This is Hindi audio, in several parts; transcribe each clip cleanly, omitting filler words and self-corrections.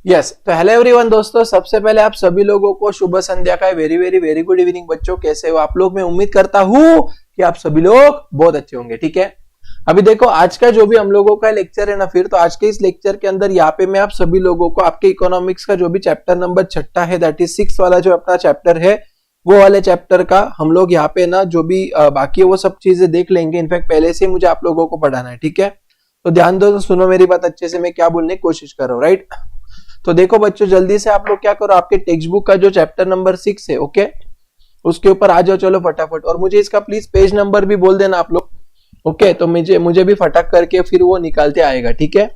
यस तो हेलो एवरीवन दोस्तों, सबसे पहले आप सभी लोगों को शुभ संध्या का very very very good evening. बच्चों कैसे हो आप लोग? मैं उम्मीद करता हूं कि आप सभी लोग बहुत अच्छे होंगे। ठीक है, अभी देखो आज का जो भी हम लोगों का लेक्चर है ना, फिर तो आज के इस लेक्चर के अंदर यहाँ पे मैं आप सभी लोगों को आपके इकोनॉमिक्स का जो भी चैप्टर नंबर 6 है, दैट इज 6 वाला जो अपना चैप्टर है, वो वाले चैप्टर का हम लोग यहाँ पे ना जो भी बाकी है वो सब चीजें देख लेंगे। इनफैक्ट पहले से मुझे आप लोगों को पढ़ाना है। ठीक है, तो ध्यान दो, तो सुनो मेरी बात अच्छे से, मैं क्या बोलने की कोशिश कर रहा हूँ। राइट, तो देखो बच्चों जल्दी से आप लोग क्या करो, आपके टेक्स्ट बुक का जो चैप्टर नंबर 6 है, ओके, उसके ऊपर आ जाओ चलो फटाफट। और मुझे इसका प्लीज पेज नंबर भी बोल देना आप लोग, ओके, तो मुझे भी फटाक करके फिर वो निकालते आएगा। ठीक है,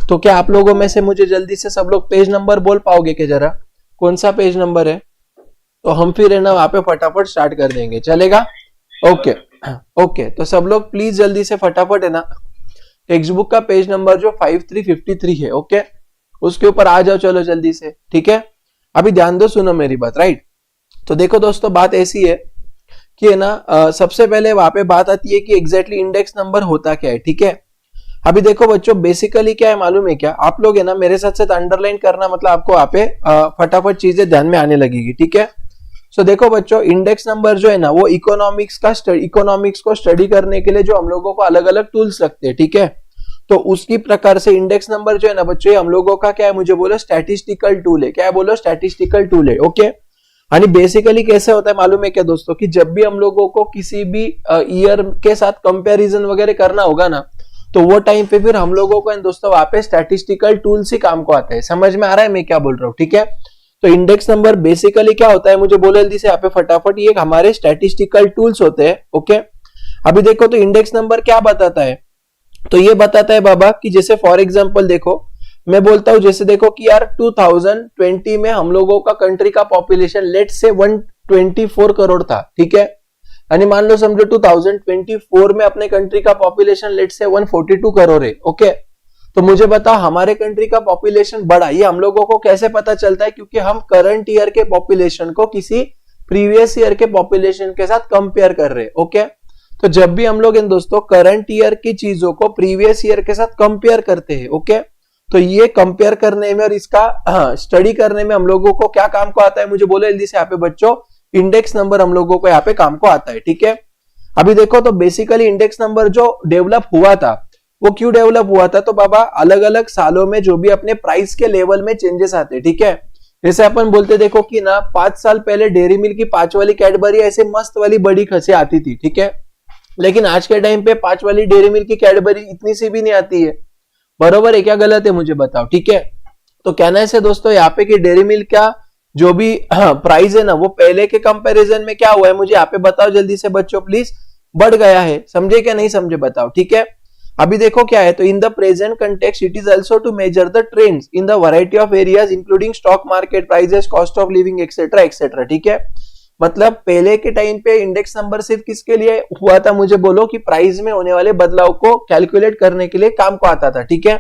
तो क्या आप लोगों में से मुझे जल्दी से सब लोग पेज नंबर बोल पाओगे कि जरा कौन सा पेज नंबर है? तो हम फिर है ना वहां पे फटाफट स्टार्ट कर देंगे, चलेगा? ओके ओके, तो सब लोग प्लीज जल्दी से फटाफट है ना टेक्स्ट बुक का पेज नंबर जो 5353 है, ओके, उसके ऊपर आ जाओ चलो जल्दी से। ठीक है, अभी ध्यान दो, सुनो मेरी बात। राइट, तो देखो दोस्तों बात ऐसी है कि है ना सबसे पहले वहां पे बात आती है कि एग्जैक्टली इंडेक्स नंबर होता क्या है। ठीक है, अभी देखो बच्चों बेसिकली क्या है मालूम है क्या? आप लोग है ना मेरे साथ साथ अंडरलाइन करना, मतलब आपको वहां पे फटाफट चीजें ध्यान में आने लगेगी। ठीक है, सो देखो बच्चों इंडेक्स नंबर जो है ना वो इकोनॉमिक्स को स्टडी करने के लिए जो हम लोगों को अलग अलग टूल्स लगते हैं। ठीक है, तो उसकी प्रकार से इंडेक्स नंबर जो है ना बच्चों हम लोगों का क्या है, मुझे बोलो स्टैटिस्टिकल टूल है। क्या है बोलो? स्टैटिस्टिकल टूल है। ओके, यानी बेसिकली कैसे होता है मालूम है क्या दोस्तों, कि जब भी हम लोगों को किसी भी ईयर के साथ कंपैरिजन वगैरह करना होगा ना, तो वो टाइम पे फिर हम लोगों को दोस्तों वहां पे स्टैटिस्टिकल टूल्स ही काम को आता है। समझ में आ रहा है मैं क्या बोल रहा हूँ? ठीक है, तो इंडेक्स नंबर बेसिकली क्या होता है मुझे बोलो जल्दी से यहाँ पे फटाफट, ये हमारे स्टैटिस्टिकल टूल्स होते हैं। ओके, अभी देखो तो इंडेक्स नंबर क्या बताता है, तो ये बताता है बाबा कि जैसे फॉर एग्जांपल देखो, मैं बोलता हूं जैसे देखो कि यार 2020 में हम लोगों का कंट्री का पॉपुलेशन लेट से 124 करोड़ था। ठीक है, यानी मान लो समझो 2024 में अपने कंट्री का पॉपुलेशन लेट से 142 करोड़ है। ओके, तो मुझे बताओ हमारे कंट्री का पॉपुलेशन बढ़ा, ये हम लोगों को कैसे पता चलता है? क्योंकि हम करंट ईयर के पॉपुलेशन को किसी प्रीवियस ईयर के पॉपुलेशन के साथ कंपेयर कर रहे हैं। ओके, तो जब भी हम लोग इन दोस्तों करंट ईयर की चीजों को प्रीवियस ईयर के साथ कंपेयर करते हैं, ओके, तो ये कंपेयर करने में और इसका स्टडी करने में हम लोगों को क्या काम को आता है मुझे बोलो जल्दी से यहाँ पे बच्चों, इंडेक्स नंबर हम लोगों को यहाँ पे काम को आता है। ठीक है, अभी देखो तो बेसिकली इंडेक्स नंबर जो डेवलप हुआ था वो क्यों डेवलप हुआ था? तो बाबा अलग अलग सालों में जो भी अपने प्राइस के लेवल में चेंजेस आते हैं। ठीक है, जैसे अपन बोलते देखो कि ना 5 साल पहले डेयरी मिल्क की 5 वाली कैडबरी ऐसे मस्त वाली बड़ी खसे आती थी। ठीक है, लेकिन आज के टाइम पे 5 वाली डेयरी मिल्क की कैडबरी इतनी सी भी नहीं आती है। बरोबर है क्या गलत है मुझे बताओ? ठीक है, तो कहना है दोस्तों यहाँ पे कि डेयरी मिल्क का जो भी प्राइस है ना वो पहले के कंपैरिजन में क्या हुआ है मुझे यहाँ पे बताओ जल्दी से बच्चों प्लीज, बढ़ गया है। समझे क्या नहीं समझे बताओ? ठीक है, अभी देखो क्या है, तो in the present context it is also to measure the trends in the variety of areas including stock market prices, cost of living etcetera etcetera. ठीक है, मतलब पहले के टाइम पे इंडेक्स नंबर सिर्फ किसके लिए हुआ था मुझे बोलो, कि प्राइस में होने वाले बदलाव को कैलकुलेट करने के लिए काम को आता था। ठीक है,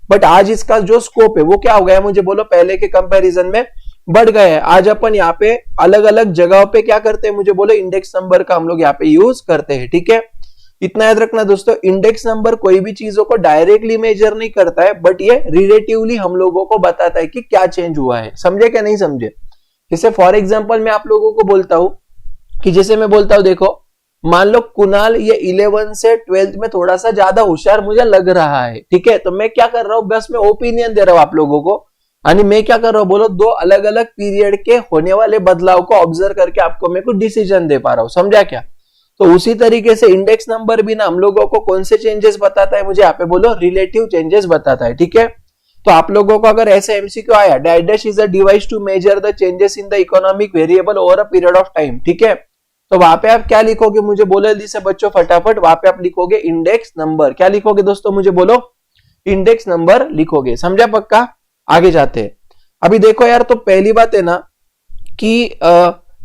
बट आज इसका जो स्कोप है वो क्या हो गया है मुझे बोलो, पहले के कंपैरिजन में बढ़ गया है। आज अपन यहाँ पे अलग अलग जगहों पे क्या करते हैं मुझे बोलो, इंडेक्स नंबर का हम लोग यहाँ पे यूज करते हैं। ठीक है, इतना याद रखना दोस्तों, इंडेक्स नंबर कोई भी चीजों को डायरेक्टली मेजर नहीं करता है, बट ये रिलेटिवली हम लोगों को बताता है कि क्या चेंज हुआ है। समझे क्या नहीं समझे? जैसे फॉर एग्जांपल मैं आप लोगों को बोलता हूं कि जैसे मैं बोलता हूं देखो, मान लो कुणाल ये 11 से 12th में थोड़ा सा ज्यादा होशियार मुझे लग रहा है। ठीक है, तो मैं क्या कर रहा हूं, बस मैं ओपिनियन दे रहा हूं आप लोगों को, यानी मैं क्या कर रहा हूं बोलो, 2 अलग अलग पीरियड के होने वाले बदलाव को ऑब्जर्व करके आपको मैं कुछ डिसीजन दे पा रहा हूं। समझा क्या? तो उसी तरीके से इंडेक्स नंबर भी ना हम लोगों को कौन से चेंजेस बताता है मुझे यहाँ पे बोलो, रिलेटिव चेंजेस बताता है। ठीक है, तो आप लोगों को अगर ऐसे एमसीक्यू आया, dash is a device to measure the changes in the economic variable over a period of time. ठीक है, तो वहां पे आप क्या लिखोगे मुझे बोलो जल्दी से बच्चों फटाफट, वहां पे आप लिखोगे इंडेक्स नंबर। क्या लिखोगे दोस्तों मुझे बोलो? इंडेक्स नंबर लिखोगे। समझा पक्का? आगे जाते हैं। अभी देखो यार, तो पहली बात है ना कि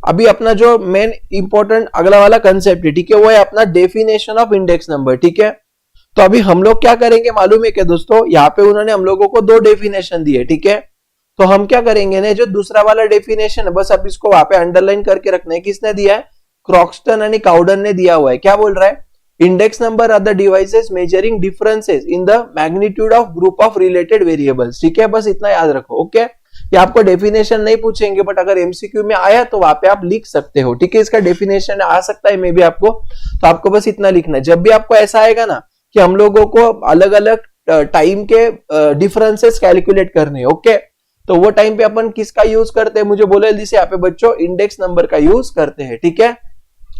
अभी अपना जो मेन इंपॉर्टेंट अगला वाला कंसेप्ट है, ठीक है, वो है अपना डेफिनेशन ऑफ इंडेक्स नंबर। ठीक है, तो अभी हम लोग क्या करेंगे मालूम है क्या दोस्तों, यहाँ पे उन्होंने हम लोगों को 2 डेफिनेशन दिए। ठीक है, तो हम क्या करेंगे ना, जो दूसरा वाला डेफिनेशन है बस अब इसको वहां पे अंडरलाइन करके रखना है। किसने दिया है? क्रॉक्सटन यानी काउडन ने दिया हुआ है। क्या बोल रहा है? Index number are the devices measuring differences in the magnitude of group of related variables. ठीक है, बस इतना याद रखो। ओके, ये आपको डेफिनेशन नहीं पूछेंगे, बट अगर एमसीक्यू में आया तो वहां पे आप लिख सकते हो। ठीक है, इसका डेफिनेशन आ सकता है मे बी आपको, तो आपको बस इतना लिखना है। जब भी आपको ऐसा आएगा ना कि हम लोगों को अलग अलग टाइम के डिफरेंसेस कैलकुलेट करने, ओके, तो वो टाइम पे अपन किसका यूज करते हैं, मुझे बोलो जल्दी से यहाँ पे बच्चों, इंडेक्स नंबर का यूज करते हैं। ठीक है,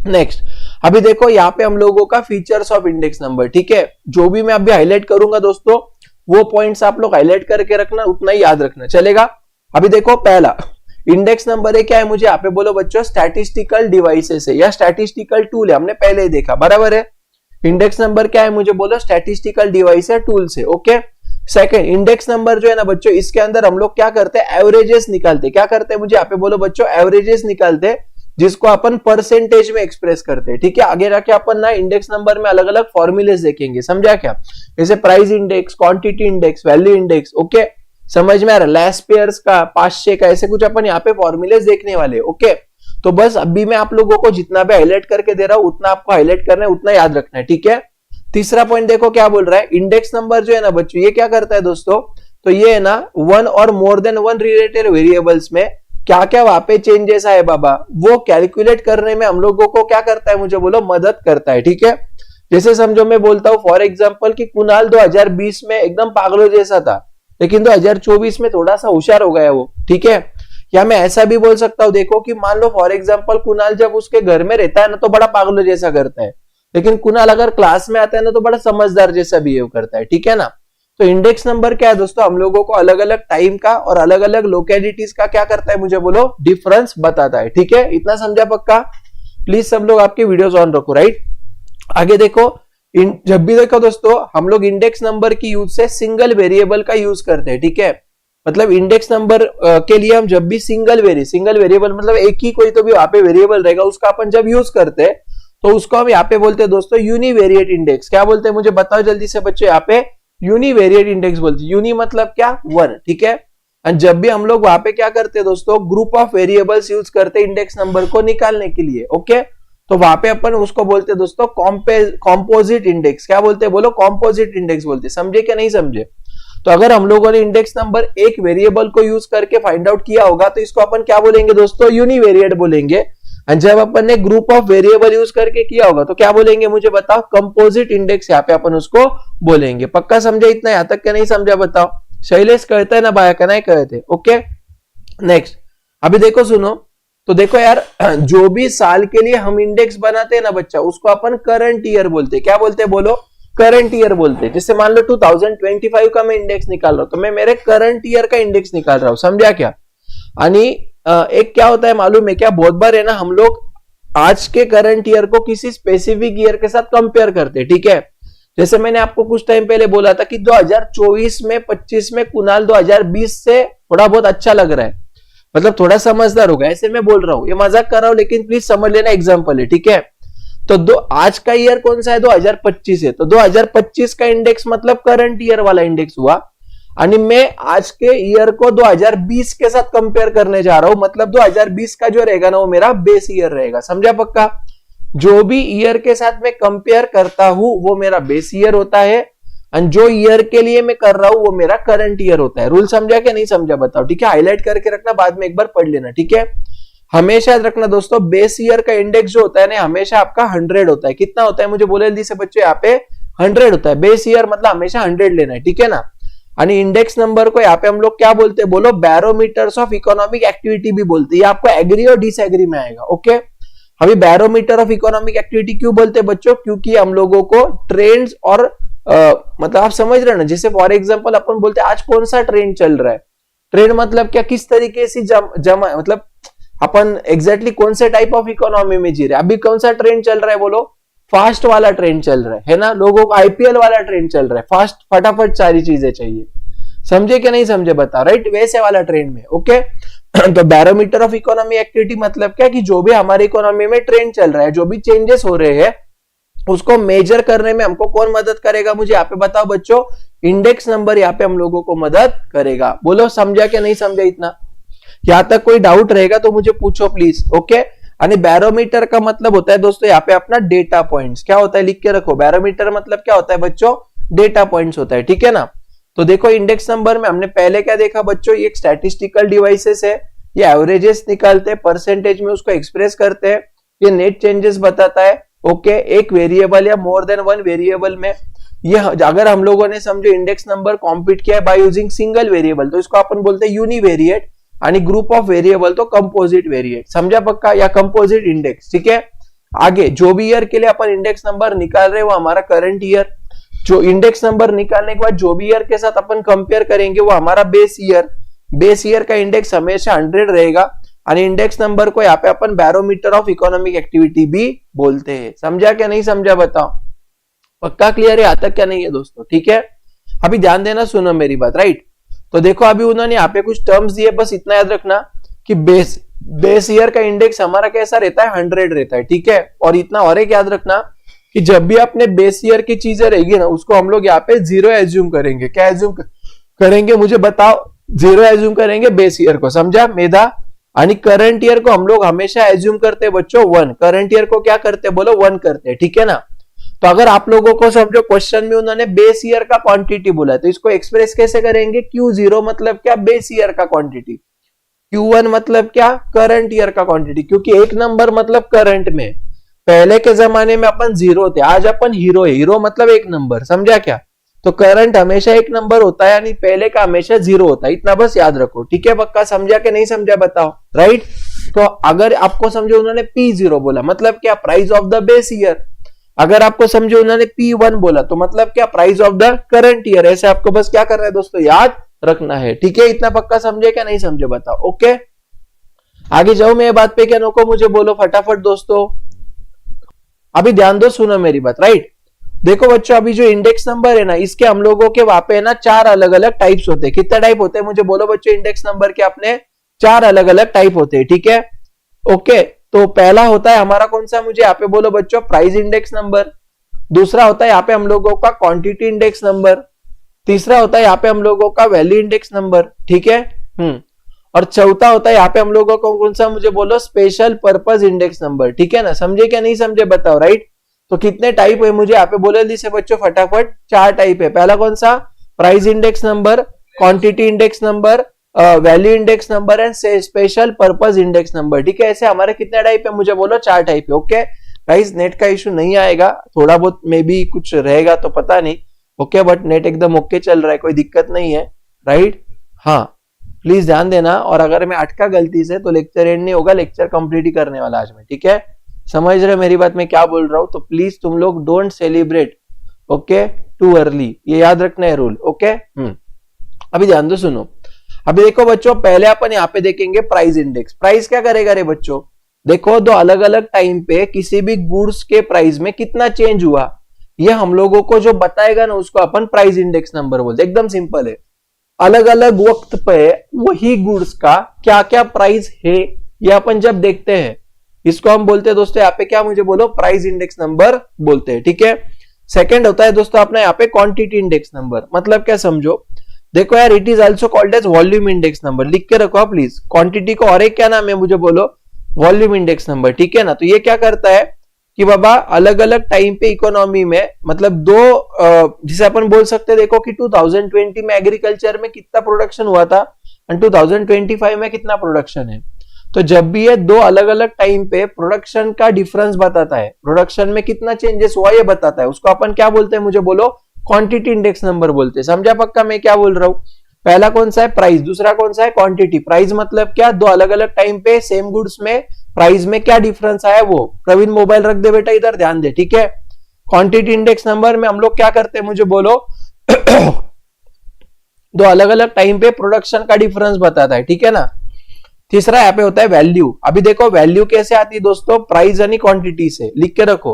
नेक्स्ट अभी देखो यहाँ पे हम लोगों का फीचर्स ऑफ इंडेक्स नंबर। ठीक है, जो भी मैं अभी हाईलाइट करूंगा दोस्तों, वो पॉइंट्स आप लोग हाईलाइट करके रखना, उतना ही याद रखना चलेगा। अभी देखो पहला इंडेक्स नंबर है क्या है, मुझे यहाँ पे बोलो बच्चों, स्टैटिस्टिकल डिवाइसेस है या स्टैटिस्टिकल टूल है, हमने पहले ही देखा, बराबर है। इंडेक्स नंबर क्या है, मुझे बोलो स्टैटिस्टिकल डिवाइस है, टूल से। ओके, सेकंड इंडेक्स नंबर जो है ना बच्चों, इसके अंदर हम लोग क्या करते हैं, एवरेजेस निकालते। क्या करते हैं, मुझे यहाँ पे बोलो बच्चों, एवरेजेस निकालते, जिसको अपन परसेंटेज में एक्सप्रेस करते हैं। ठीक है, आगे जाके अपन ना इंडेक्स नंबर में अलग अलग फॉर्मूलेस देखेंगे, समझा क्या, जैसे price index, quantity index, value index. Okay, समझ में आ रहा, लैस पेयर्स का, 500 का, ऐसे कुछ अपन यहाँ पे फॉर्मूलेस देखने वाले। ओके, तो बस अभी मैं आप लोगों को जितना भी हाईलाइट करके दे रहा हूं, उतना आपको हाईलाइट करना है, उतना याद रखना है। ठीक है, तीसरा पॉइंट देखो क्या बोल रहा है, इंडेक्स नंबर जो है ना बच्चों, ये क्या करता है दोस्तों, तो ये है ना वन और more than one related variables में क्या क्या वहां पे चेंजेस आए बाबा, वो कैलकुलेट करने में हम लोगों को क्या करता है, मुझे बोलो, मदद करता है। ठीक है, जैसे समझो मैं बोलता हूं फॉर एग्जांपल कि कुणाल 2020 में एकदम पागलों जैसा था, लेकिन 2024 में थोड़ा सा होशियार हो गया वो। ठीक है, या मैं ऐसा भी बोल सकता हूं, देखो कि मान लो फॉर एग्जांपल कुणाल जब उसके घर में रहता है ना तो बड़ा पागलों जैसा करता है, लेकिन कुणाल अगर क्लास में आता है ना तो बड़ा समझदार जैसा बिहेव करता है। ठीक है ना, तो इंडेक्स नंबर क्या है दोस्तों, हम लोगों को अलग अलग टाइम का और अलग अलग लोकेलिटीज का क्या करता है, मुझे बोलो, डिफरेंस बताता है। ठीक है, इतना समझा पक्का? प्लीज सब लोग आपके वीडियोस ऑन रखो, राइट। आगे देखो, जब भी देखो दोस्तों, हम लोग इंडेक्स नंबर की यूज से सिंगल वेरिएबल का यूज करते हैं। ठीक है, मतलब इंडेक्स नंबर के लिए हम जब भी सिंगल वेरिएबल मतलब एक ही कोई तो भी वहां पे वेरिएबल रहेगा, उसका अपन जब यूज करते हैं तो उसको हम यहाँ पे बोलते हैं दोस्तों यूनिवेरिएट इंडेक्स। क्या बोलते हैं, मुझे बताओ जल्दी से बच्चों, यहाँ पे यूनिवेरिएट इंडेक्स बोलते हैं। यूनि मतलब क्या, वन। ठीक है, और जब भी हम लोग वहां पे क्या करते हैं दोस्तों, ग्रुप ऑफ वेरिएबल्स यूज करते हैं इंडेक्स नंबर को निकालने के लिए। ओके, तो वहां पे अपन उसको बोलते हैं दोस्तों कॉम्पोजिट इंडेक्स। क्या बोलते हैं, बोलो, कॉम्पोजिट इंडेक्स बोलते हैं। समझे क्या नहीं समझे? तो अगर हम लोगों ने इंडेक्स नंबर एक वेरिएबल को यूज करके फाइंड आउट किया होगा तो इसको अपन क्या बोलेंगे दोस्तों, यूनिवेरिएट बोलेंगे। और जब अपन ने ग्रुप ऑफ वेरिएबल यूज करके किया होगा तो क्या बोलेंगे, मुझे बताओ, कंपोजिट इंडेक्स यहाँ पे अपन उसको बोलेंगे। पक्का समझे इतना, यहां तक क्या नहीं समझा बताओ? शैलेश कहता है ना, बाया का नहीं कहते। ओके, नेक्स्ट अभी देखो, सुनो तो देखो यार, जो भी साल के लिए हम इंडेक्स बनाते हैं ना बच्चा, उसको अपन करंट ईयर बोलते हैं। क्या बोलते हैं, बोलो, करंट ईयर बोलते हैं। जैसे मान लो 2025 का मैं इंडेक्स निकाल रहा हूं, तो मैं मेरे करंट ईयर का इंडेक्स निकाल रहा हूं, समझा क्या? यानी एक क्या होता है मालूम है क्या, बहुत बार है ना हम लोग आज के करंट ईयर को किसी स्पेसिफिक ईयर के साथ कंपेयर करते हैं। ठीक है, जैसे मैंने आपको कुछ टाइम पहले बोला था कि 2024 में 25 में कुणाल 2020 से थोड़ा बहुत अच्छा लग रहा है, मतलब थोड़ा समझदार होगा, ऐसे मैं बोल रहा हूं, ये मजाक कर रहा हूं, लेकिन प्लीज समझ लेना, एग्जांपल है। ठीक है, तो आज का ईयर कौन सा है, 2025 है, तो 2025 का इंडेक्स मतलब करंट ईयर वाला इंडेक्स हुआ, और मैं आज के ईयर को 2020 के साथ कंपेयर करने जा रहा हूं, मतलब 2020 का जो रहेगा ना वो मेरा बेस ईयर रहेगा। समझा पक्का? जो भी ईयर के साथ मैं कंपेयर करता हूं वो मेरा बेस ईयर होता है, और जो ईयर के लिए मैं कर रहा हूं वो मेरा करंट ईयर होता है। रूल समझा क्या नहीं समझा बताओ? ठीक है, हाईलाइट करके रखना, बाद में एक बार पढ़ लेना। ठीक है, हमेशा याद रखना दोस्तों, बेस ईयर का इंडेक्स जो होता है ना, हमेशा आपका 100 होता है। कितना होता है, मुझे बोले जल्दी से बच्चों, यहाँ पे 100 होता है। बेस ईयर मतलब हमेशा 100 लेना है। ठीक है ना, यानी इंडेक्स नंबर को यहाँ पे हम लोग क्या बोलते हैं, बोलो, बैरोमीटर्स ऑफ इकोनॉमिक एक्टिविटी भी बोलते हैं। ये आपको एग्री और डिसएग्री में आएगा। ओके, अभी बैरोमीटर ऑफ इकोनॉमिक एक्टिविटी क्यों बोलते हैं बच्चों, क्योंकि हम लोगों को ट्रेंड्स और मतलब आप समझ रहे हैं ना, जैसे फॉर एग्जांपल अपन बोलते हैं आज कौन सा ट्रेंड चल रहा है। ट्रेंड मतलब क्या, किस तरीके से जमा मतलब अपन एग्जैक्टली कौन से टाइप ऑफ इकोनॉमी में जी रहे हैं। अभी कौन सा ट्रेंड चल रहा है, बोलो, फास्ट वाला ट्रेंड चल रहा है ना, लोगों को आईपीएल वाला ट्रेंड चल रहा है, फास्ट फटाफट सारी चीजें चाहिए। समझे कि नहीं समझे बता, राइट, वैसे वाला ट्रेंड में। ओके, तो बैरोमीटर ऑफ इकोनॉमी एक्टिविटी मतलब क्या, कि जो भी हमारी इकोनॉमी में ट्रेंड चल रहा है, जो भी चेंजेस हो रहे हैं, उसको मेजर करने में हमको कौन मदद करेगा, मुझे यहाँ पे बताओ बच्चों, इंडेक्स नंबर यहाँ पे हम लोगों को मदद करेगा। बोलो, समझा कि नहीं समझा इतना? यहां तक कोई डाउट रहेगा तो मुझे पूछो प्लीज। ओके, आणि बैरोमीटर का मतलब होता है दोस्तों यहाँ पे अपना डेटा पॉइंट्स। क्या होता है लिख के रखो, बैरोमीटर मतलब क्या होता है बच्चों, डेटा पॉइंट्स होता है, ठीक है ना। तो देखो इंडेक्स नंबर में हमने पहले क्या देखा बच्चों, ये एक स्टैटिस्टिकल डिवाइसेस है, ये एवरेजेस निकालते हैं, परसेंटेज में उसको एक्सप्रेस करते हैं, ये नेट चेंजेस बताता है। ओके, एक वेरिएबल या मोर देन वन वेरिएबल में ये अगर हम लोगों ने समझो इंडेक्स नंबर कॉम्प्यूट किया है बाय यूजिंग सिंगल वेरिएबल तो इसको अपन बोलते हैं यूनिवेरिएट, आणि ग्रुप ऑफ वेरिएबल तो कंपोजिट वेरिएट, समझा पक्का, या कंपोजिट इंडेक्स, ठीक है। आगे जो भी ईयर के लिए अपन इंडेक्स नंबर निकाल रहे हैं वो हमारा करंट ईयर, जो इंडेक्स नंबर निकालने के बाद जो भी ईयर के साथ अपन कंपेयर करेंगे वो हमारा बेस ईयर, बेस ईयर का इंडेक्स हमेशा 100 रहेगा, और इंडेक्स नंबर को यहाँ पे अपन बैरोमीटर ऑफ इकोनॉमिक एक्टिविटी भी बोलते हैं। समझा क्या नहीं समझा बताओ, पक्का क्लियर है यहाँ तक क्या नहीं है दोस्तों, ठीक है। अभी ध्यान देना, सुनो मेरी बात, राइट। तो देखो अभी उन्होंने यहाँ पे कुछ टर्म्स दिए, बस इतना याद रखना कि बेस ईयर का इंडेक्स हमारा कैसा रहता है, 100 रहता है, ठीक है। और इतना और एक याद रखना कि जब भी अपने बेस ईयर की चीजें रहेगी ना उसको हम लोग यहाँ पे 0 एज्यूम करेंगे। क्या एज्यूम करेंगे मुझे बताओ, 0 एज्यूम करेंगे बेस ईयर को, समझा मेधा। आणि करंट ईयर को हम लोग हमेशा एज्यूम करते हैं बच्चों 1, करंट ईयर को क्या करते हैं बोलो 1 करते हैं, ठीक है ना। तो अगर आप लोगों को समझो क्वेश्चन में उन्होंने बेस ईयर का क्वांटिटी बोला तो इसको एक्सप्रेस कैसे करेंगे, Q0 मतलब क्या, बेस ईयर का क्वांटिटी, Q1 मतलब क्या, करंट ईयर का क्वांटिटी, क्योंकि एक नंबर मतलब करंट में, पहले के जमाने में अपन 0 थे, आज अपन हीरो है, हीरो मतलब एक नंबर, समझा क्या। तो करंट हमेशा एक नंबर होता है, यानी पहले का हमेशा 0 होता है, इतना बस याद रखो, ठीक है। पक्का समझा कि नहीं समझा बताओ, राइट। तो अगर आपको समझो उन्होंने P0 बोला मतलब क्या, price of the base year. अगर आपको समझो उन्होंने P1 बोला तो मतलब क्या, price of the current year. ऐसे आपको बस क्या करना है दोस्तों, याद रखना है, ठीक है। इतना पक्का समझे क्या नहीं समझे बताओ, ओके। आगे जाओ मैं बात पे, क्या नको मुझे बोलो फटाफट दोस्तों। अभी ध्यान दो, सुनो मेरी बात, राइट। देखो बच्चों अभी जो इंडेक्स नंबर है ना, इसके हम लोगों के वहां पे ना 4 अलग अलग टाइप्स होते हैं। कितने टाइप होते हैं मुझे बोलो बच्चों, इंडेक्स नंबर के अपने 4 अलग अलग टाइप होते हैं, ठीक है। ओके, तो पहला होता है हमारा कौन सा, मुझे यहाँ पे बोलो बच्चों, प्राइस इंडेक्स नंबर। दूसरा होता है यहाँ पे हम लोगों का क्वांटिटी इंडेक्स नंबर। तीसरा होता है यहाँ पे हम लोगों का वैल्यू इंडेक्स नंबर, ठीक है। और चौथा होता है यहाँ पे हम लोगों को कौन सा, मुझे बोलो, स्पेशल पर्पज इंडेक्स नंबर, ठीक है ना। समझे क्या नहीं समझे बताओ, राइट। तो कितने टाइप है मुझे यहाँ पे बोले दीजिए बच्चों फटाफट, 4 टाइप है। पहला कौन सा, price index number, quantity index number, value index number and special purpose index number, ठीक है। ऐसे हमारे कितने टाइप है मुझे बोलो, 4 टाइप है, ओके। गाइस नेट का इशू नहीं आएगा, थोड़ा बहुत मे बी कुछ रहेगा तो पता नहीं, ओके, बट नेट एकदम ओके चल रहा है, कोई दिक्कत नहीं है, राइट। हाँ प्लीज ध्यान देना, और अगर मैं अटका गलती से तो लेक्चर एंड नहीं होगा, लेक्चर कंप्लीट ही करने वाला आज में, ठीक है। समझ रहे मेरी बात मैं क्या बोल रहा हूं, तो प्लीज तुम लोग don't celebrate okay too early, ये याद रखना है रूल, ओके। अभी ध्यान दो, सुनो। अभी देखो बच्चों, पहले अपन यहाँ पे देखेंगे प्राइस इंडेक्स। प्राइस क्या करेगा रे बच्चों, देखो दो अलग अलग टाइम पे किसी भी गुड्स के प्राइस में कितना चेंज हुआ, ये हम लोगों को जो बताएगा ना उसको अपन प्राइस इंडेक्स नंबर बोलते। एकदम सिंपल है, अलग अलग वक्त पे वही गुड्स का क्या क्या प्राइस है ये अपन जब देखते हैं इसको हम बोलते हैं दोस्तों यहाँ पे क्या, मुझे बोलो, प्राइस इंडेक्स नंबर बोलते हैं, ठीक है। सेकंड होता है दोस्तों अपना यहाँ पे क्वांटिटी इंडेक्स नंबर, मतलब क्या समझो, देखो यार, it is also called as volume index number, लिख के रखो प्लीज। क्वांटिटी को और एक क्या नाम है मुझे बोलो, वॉल्यूम इंडेक्स नंबर, ठीक है ना। तो ये क्या करता है कि बाबा अलग अलग टाइम पे इकोनॉमी में, मतलब दो जिसे अपन बोल सकते हैं, देखो कि 2020 में एग्रीकल्चर में कितना प्रोडक्शन हुआ था और 2025 में कितना प्रोडक्शन है। तो जब भी ये दो अलग अलग टाइम पे प्रोडक्शन का डिफरेंस बताता है, प्रोडक्शन में कितना चेंजेस हुआ ये बताता है, उसको अपन क्या बोलते हैं मुझे बोलो, क्वांटिटी इंडेक्स नंबर बोलते हैं। समझा पक्का मैं क्या बोल रहा हूं। पहला कौन सा है, प्राइस, दूसरा कौन सा है, क्वांटिटी। प्राइस मतलब क्या, दो अलग अलग टाइम पे सेम गुड्स में प्राइस में क्या डिफरेंस आया वो। प्रवीण मोबाइल रख दे बेटा इधर, ध्यान दे, ठीक है। क्वांटिटी इंडेक्स नंबर में हम लोग क्या करते हैं मुझे बोलो दो अलग अलग टाइम पे प्रोडक्शन का डिफरेंस बताता है, ठीक है ना। तीसरा यहाँ पे होता है वैल्यू। अभी देखो वैल्यू कैसे आती है दोस्तों, प्राइस यानी क्वांटिटी से, लिख के रखो।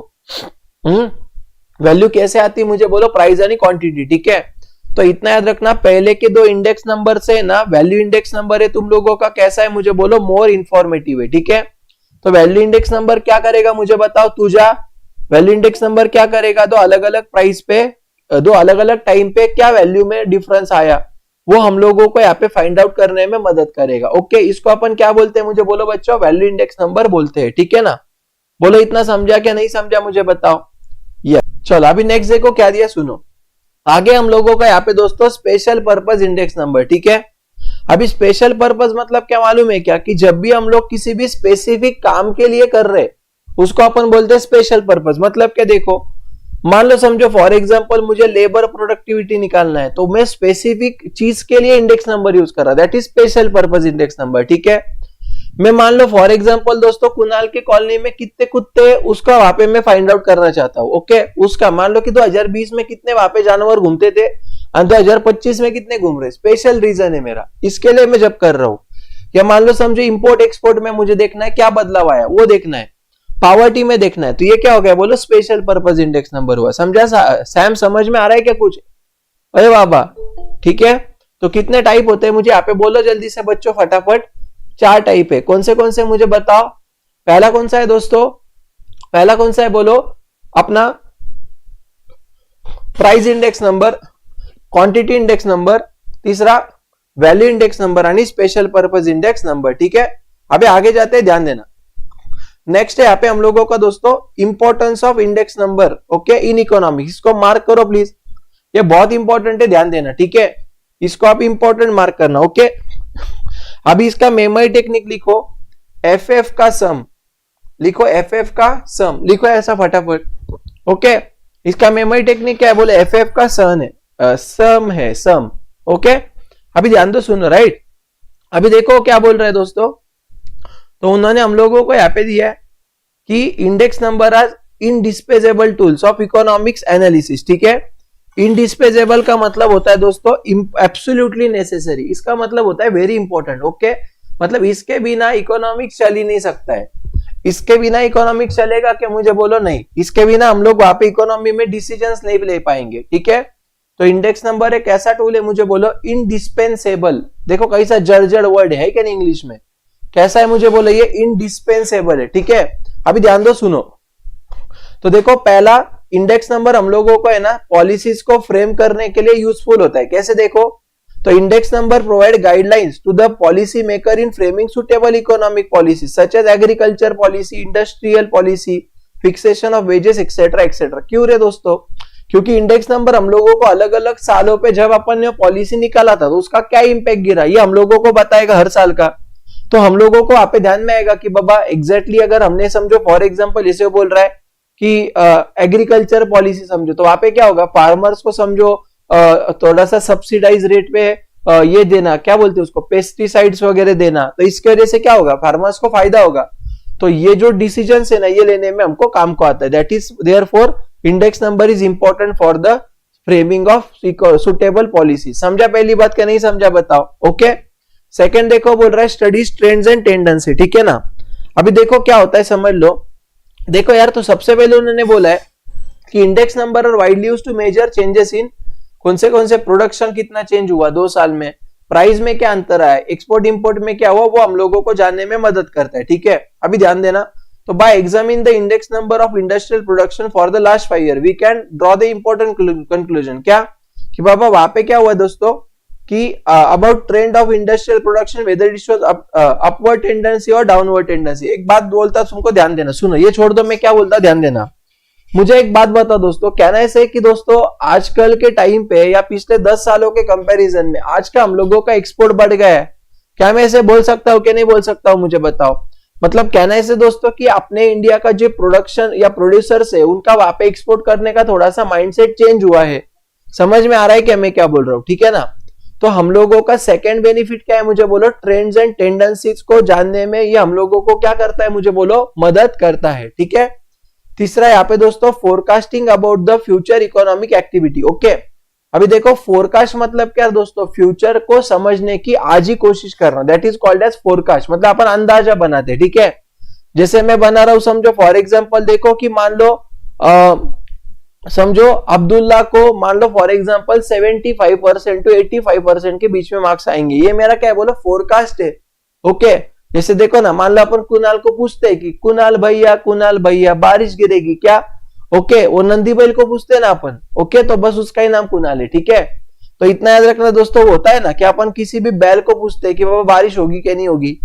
वैल्यू कैसे आती है मुझे बोलो, प्राइस यानी क्वांटिटी, ठीक है। तो इतना याद रखना, पहले के दो इंडेक्स नंबर से ना वैल्यू इंडेक्स नंबर है तुम लोगों का कैसा है मुझे बोलो, मोर इंफॉर्मेटिव है, ठीक है। तो वैल्यू इंडेक्स नंबर क्या करेगा मुझे बताओ, तुझा वैल्यू इंडेक्स नंबर क्या करेगा, दो अलग अलग प्राइस पे, दो अलग अलग टाइम पे क्या वैल्यू में डिफरेंस आया, वो हम लोगों को यहाँ पे फाइंड आउट करने में मदद करेगा। ओके, इसको अपन क्या बोलते हैं मुझे बोलो बच्चों, वैल्यू इंडेक्स नंबर बोलते हैं, ठीक है ना। बोलो इतना समझा क्या नहीं समझा मुझे बताओ। ये चलो अभी नेक्स्ट देखो क्या दिया सुनो। आगे हम लोगों का यहाँ पे दोस्तों स्पेशल पर्पस इंडेक्स नंबर, ठीक है। अभी स्पेशल पर्पस मतलब क्या मालूम है क्या, कि जब भी हम लोग किसी भी स्पेसिफिक काम के लिए कर रहे उसको अपन बोलते हैं स्पेशल पर्पस। मतलब क्या देखो, मान लो समझो फॉर एग्जांपल मुझे लेबर प्रोडक्टिविटी निकालना है, तो मैं स्पेसिफिक चीज के लिए इंडेक्स नंबर यूज कर रहा, that is special purpose index number, ठीक है। मैं मान लो फॉर एग्जांपल दोस्तों कुणाल के कॉलोनी में कितने कुत्ते हैं उसका वहां पे मैं फाइंड आउट करना चाहता हूँ। ओके, उसका मान लो कि 2020 में कितने वहां पे जानवर घूमते थे और 2025 में कितने घूम रहे, स्पेशल रीजन है मेरा, इसके लिए मैं जब कर रहा हूँ। या मान लो समझो इंपोर्ट एक्सपोर्ट में मुझे देखना है क्या बदलाव आया, वो देखना है, पावर्टी में देखना है, तो ये क्या हो गया बोलो, स्पेशल पर्पस इंडेक्स नंबर हुआ। समझा सैम, समझ में आ रहा है क्या कुछ? अरे बाबा, ठीक है। तो कितने टाइप होते हैं मुझे यहाँ पे बोलो जल्दी से बच्चों फटाफट। 4 टाइप है। कौन से मुझे बताओ। पहला कौन सा है दोस्तों, पहला कौन सा है बोलो, अपना price index number, quantity index number, तीसरा वैल्यू इंडेक्स नंबर यानी स्पेशल पर्पस इंडेक्स नंबर, ठीक है। अभी आगे जाते हैं, ध्यान देना। नेक्स्ट है यहाँ पे हम लोगों का दोस्तों importance of index number, okay, in economics. इसको मार्क करो प्लीज, ये बहुत इंपॉर्टेंट है, ध्यान देना, ठीक है। इसको आप इंपॉर्टेंट मार्क करना, ओके। अभी इसका मेमोरी टेक्निक लिखो, एफ का सम लिखो, एफ का सम लिखो ऐसा फटाफट, ओके। इसका मेमोरी टेक्निक क्या है बोले, एफ का सन है, सम है, सम, ओके। अभी ध्यान दो, सुनो, राइट। अभी देखो क्या बोल रहे हैं दोस्तों, तो उन्होंने हम लोगों को यहाँ पे दिया है कि index number are indispensable tools of economics analysis, ठीक है। इनडिस्पेजेबल का मतलब होता है दोस्तों एब्सोल्युटली नेसेसरी, इसका मतलब होता है वेरी इंपॉर्टेंट, ओके। मतलब इसके बिना इकोनॉमिक्स चल ही नहीं सकता है। इसके बिना इकोनॉमिक्स चलेगा क्या मुझे बोलो, नहीं। इसके बिना हम लोग वहां पे इकोनॉमी में डिसीजंस नहीं ले पाएंगे, ठीक है। तो इंडेक्स नंबर एक ऐसा टूल है मुझे बोलो इनडिस्पेंसेबल। देखो कैसा जड़ वर्ड है क्या इंग्लिश में, कैसा है मुझे बोलो, ये इनडिस्पेंसेबल है, ठीक है। अभी ध्यान दो, सुनो। तो देखो पहला इंडेक्स नंबर हम लोगों को है ना पॉलिसीज को फ्रेम करने के लिए यूजफुल होता है। कैसे देखो, तो index number provide guidelines to the policy maker in framing suitable economic policy such as agriculture policy, industrial policy, fixation of wages etcetera etcetera. क्यों रे दोस्तों, क्योंकि इंडेक्स नंबर हम लोगों को अलग अलग सालों पे जब अपन ने पॉलिसी निकाला था तो उसका क्या इंपैक्ट गिरा ये हम लोगों को बताएगा हर साल का। तो हम लोगों को वहां पे ध्यान में आएगा कि बाबा एग्जैक्टली अगर हमने समझो फॉर एग्जांपल इसे बोल रहा है कि एग्रीकल्चर पॉलिसी समझो, तो वहां पे क्या होगा, फार्मर्स को समझो थोड़ा सा सब्सिडाइज रेट पे ये देना, क्या बोलते हैं उसको, पेस्टिसाइड्स वगैरह देना, तो इसके वजह से क्या होगा, फार्मर्स को फायदा होगा। तो ये जो डिसीजन है ना ये लेने में हमको काम को आता है। That is therefore index number is important for the framing of suitable policy. समझा पहली बात क्या नहीं समझा बताओ, ओके। सेकंड देखो बोल रहा है स्टडीज ट्रेंड्स एंड टेंडेंसी, ठीक है ना। अभी देखो क्या होता है समझ लो। देखो यार, तो सबसे पहले उन्होंने बोला है कि index number are widely used to measure changes in कौन से प्रोडक्शन कितना चेंज हुआ 2 साल में, प्राइस में क्या अंतर आया, एक्सपोर्ट इंपोर्ट में क्या हुआ, वो हम लोगों को जानने में मदद करता है, ठीक है। अभी ध्यान देना, तो by examine the index number of industrial production for the last 5 year we can draw the important conclusion. क्या कि बाबा वहां पे क्या हुआ दोस्तों कि about trend of industrial production whether it shows upward tendency और डाउनवर्ड टेंडेंसी। एक बात बोलता तुमको ध्यान देना, सुनो ये छोड़ दो, मैं क्या बोलता ध्यान देना। मुझे एक बात बताओ दोस्तों, कहना ऐसे कि दोस्तों आजकल के टाइम पे या पिछले 10 सालों के कंपैरिजन में आज का हम लोगों का एक्सपोर्ट बढ़ गया है, क्या मैं ऐसे बोल सकता हूं कि नहीं बोल सकता हूं, मुझे बताओ। मतलब कहना ऐसे दोस्तों कि अपने इंडिया का जो प्रोडक्शन या प्रोड्यूसर्स है उनका वहां पे एक्सपोर्ट करने का थोड़ा सा माइंडसेट चेंज हुआ है। समझ में आ रहा है क्या मैं क्या बोल रहा हूँ, ठीक है ना। तो हम लोगों का सेकंड बेनिफिट क्या है मुझे बोलो, ट्रेंड्स एंड टेंडेंसीज को जानने में ये हम लोगों को क्या करता है मुझे बोलो, मदद करता है, ठीक है। तीसरा यहाँ पे दोस्तों forecasting about the future economic activity, okay. अभी देखो फोरकास्ट मतलब क्या दोस्तों, फ्यूचर को समझने की आज ही कोशिश करना, that is called as forecast. मतलब अपन अंदाजा बनाते, ठीक है। जैसे मैं बना रहा हूं समझो, फॉर एग्जांपल देखो कि मान लो समझो अब्दुल्ला को मान लो फॉर एग्जांपल 75% टू 85% के बीच में मार्क्स आएंगे, ये मेरा क्या है बोलो फोरकास्ट है, ओके। जैसे देखो ना, मान लो अपन कुणाल को पूछते हैं कि कुणाल भैया बारिश गिरेगी क्या, ओके। वो नंदी बैल को पूछते हैं ना अपन, ओके, तो बस उसका ही नाम कुणाल है, ठीक है। तो इतना याद रखना दोस्तों, होता है ना कि अपन किसी भी बैल को पूछते हैं कि बाबा बारिश होगी क्या नहीं होगी।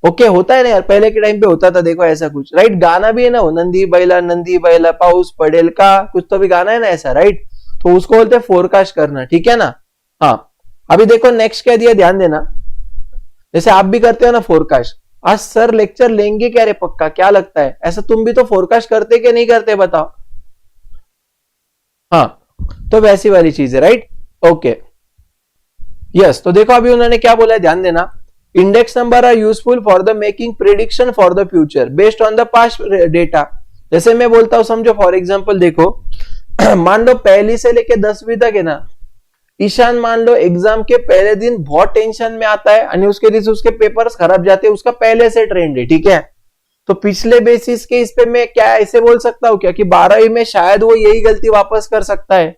ओके, होता है ना यार, पहले के टाइम पे होता था, देखो ऐसा कुछ, राइट। गाना भी है ना वो, नंदी बैला पाउस पड़ेल का, कुछ तो भी गाना है ना ऐसा, राइट। तो उसको बोलते हैं फोरकास्ट करना, ठीक है ना। हाँ, अभी देखो नेक्स्ट क्या दिया, ध्यान देना। जैसे आप भी करते हो ना फोरकास्ट, आज सर लेक्चर लेंगे क्या रे पक्का, क्या लगता है, ऐसा तुम भी तो फोरकास्ट करते कि नहीं करते, बताओ। हाँ, तो वैसी वाली चीज है, राइट। Okay, yes. तो देखो अभी उन्होंने क्या बोला है, ध्यान देना। Index number are useful for the making prediction for the future based on the past data. जैसे मैं बोलता हूं, समझो फॉर एग्जांपल देखो, मान लो पहली से लेके 10वीं तक है ना, ईशान मान लो एग्जाम के पहले दिन बहुत टेंशन में आता है और उसके लिए उसके पेपर्स खराब जाते हैं, उसका पहले से ट्रेंड है, ठीक है। तो पिछले बेसिस के इस पे मैं क्या ऐसे बोल सकता हूं क्या कि 12वीं में शायद वो यही गलती वापस कर सकता है,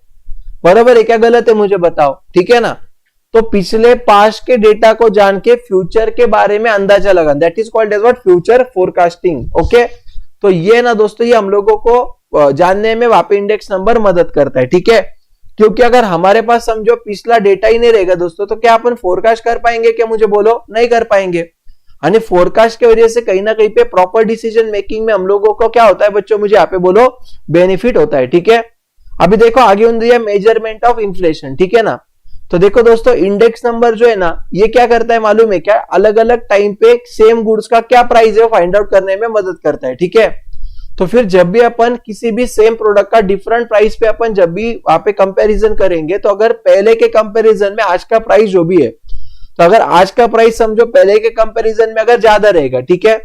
बराबर है क्या, गलत है, मुझे बताओ, ठीक है ना। तो पिछले पास्ट के डेटा को जान के फ्यूचर के बारे में अंदाजा लगाना, that is called as what, future forecasting. Okay, तो ये ना दोस्तों, ये हम लोगों को जानने में वहां पे इंडेक्स नंबर मदद करता है, ठीक है। क्योंकि अगर हमारे पास समझो पिछला डेटा ही नहीं रहेगा दोस्तों, तो क्या अपन फोरकास्ट कर पाएंगे क्या, मुझे बोलो, नहीं कर पाएंगे। यानी फोरकास्ट की वजह से कहीं ना कहीं पे प्रॉपर डिसीजन मेकिंग में हम लोगों को क्या होता है बच्चों, मुझे यहाँ पे बोलो, बेनिफिट होता है, ठीक है। अभी देखो आगे है मेजरमेंट ऑफ इन्फ्लेशन, ठीक है ना। तो देखो दोस्तों, इंडेक्स नंबर जो है ना, ये क्या करता है मालूम है क्या, अलग अलग टाइम पे सेम गुड्स का क्या प्राइस है फाइंड आउट करने में मदद करता है, ठीक है। तो फिर जब भी अपन किसी भी सेम प्रोडक्ट का डिफरेंट प्राइस पे अपन जब भी वहां पे कंपैरिजन करेंगे, तो अगर पहले के कंपैरिजन में आज का प्राइस जो भी है, तो अगर आज का प्राइस समझो पहले के कंपैरिजन में अगर ज्यादा रहेगा, ठीक है,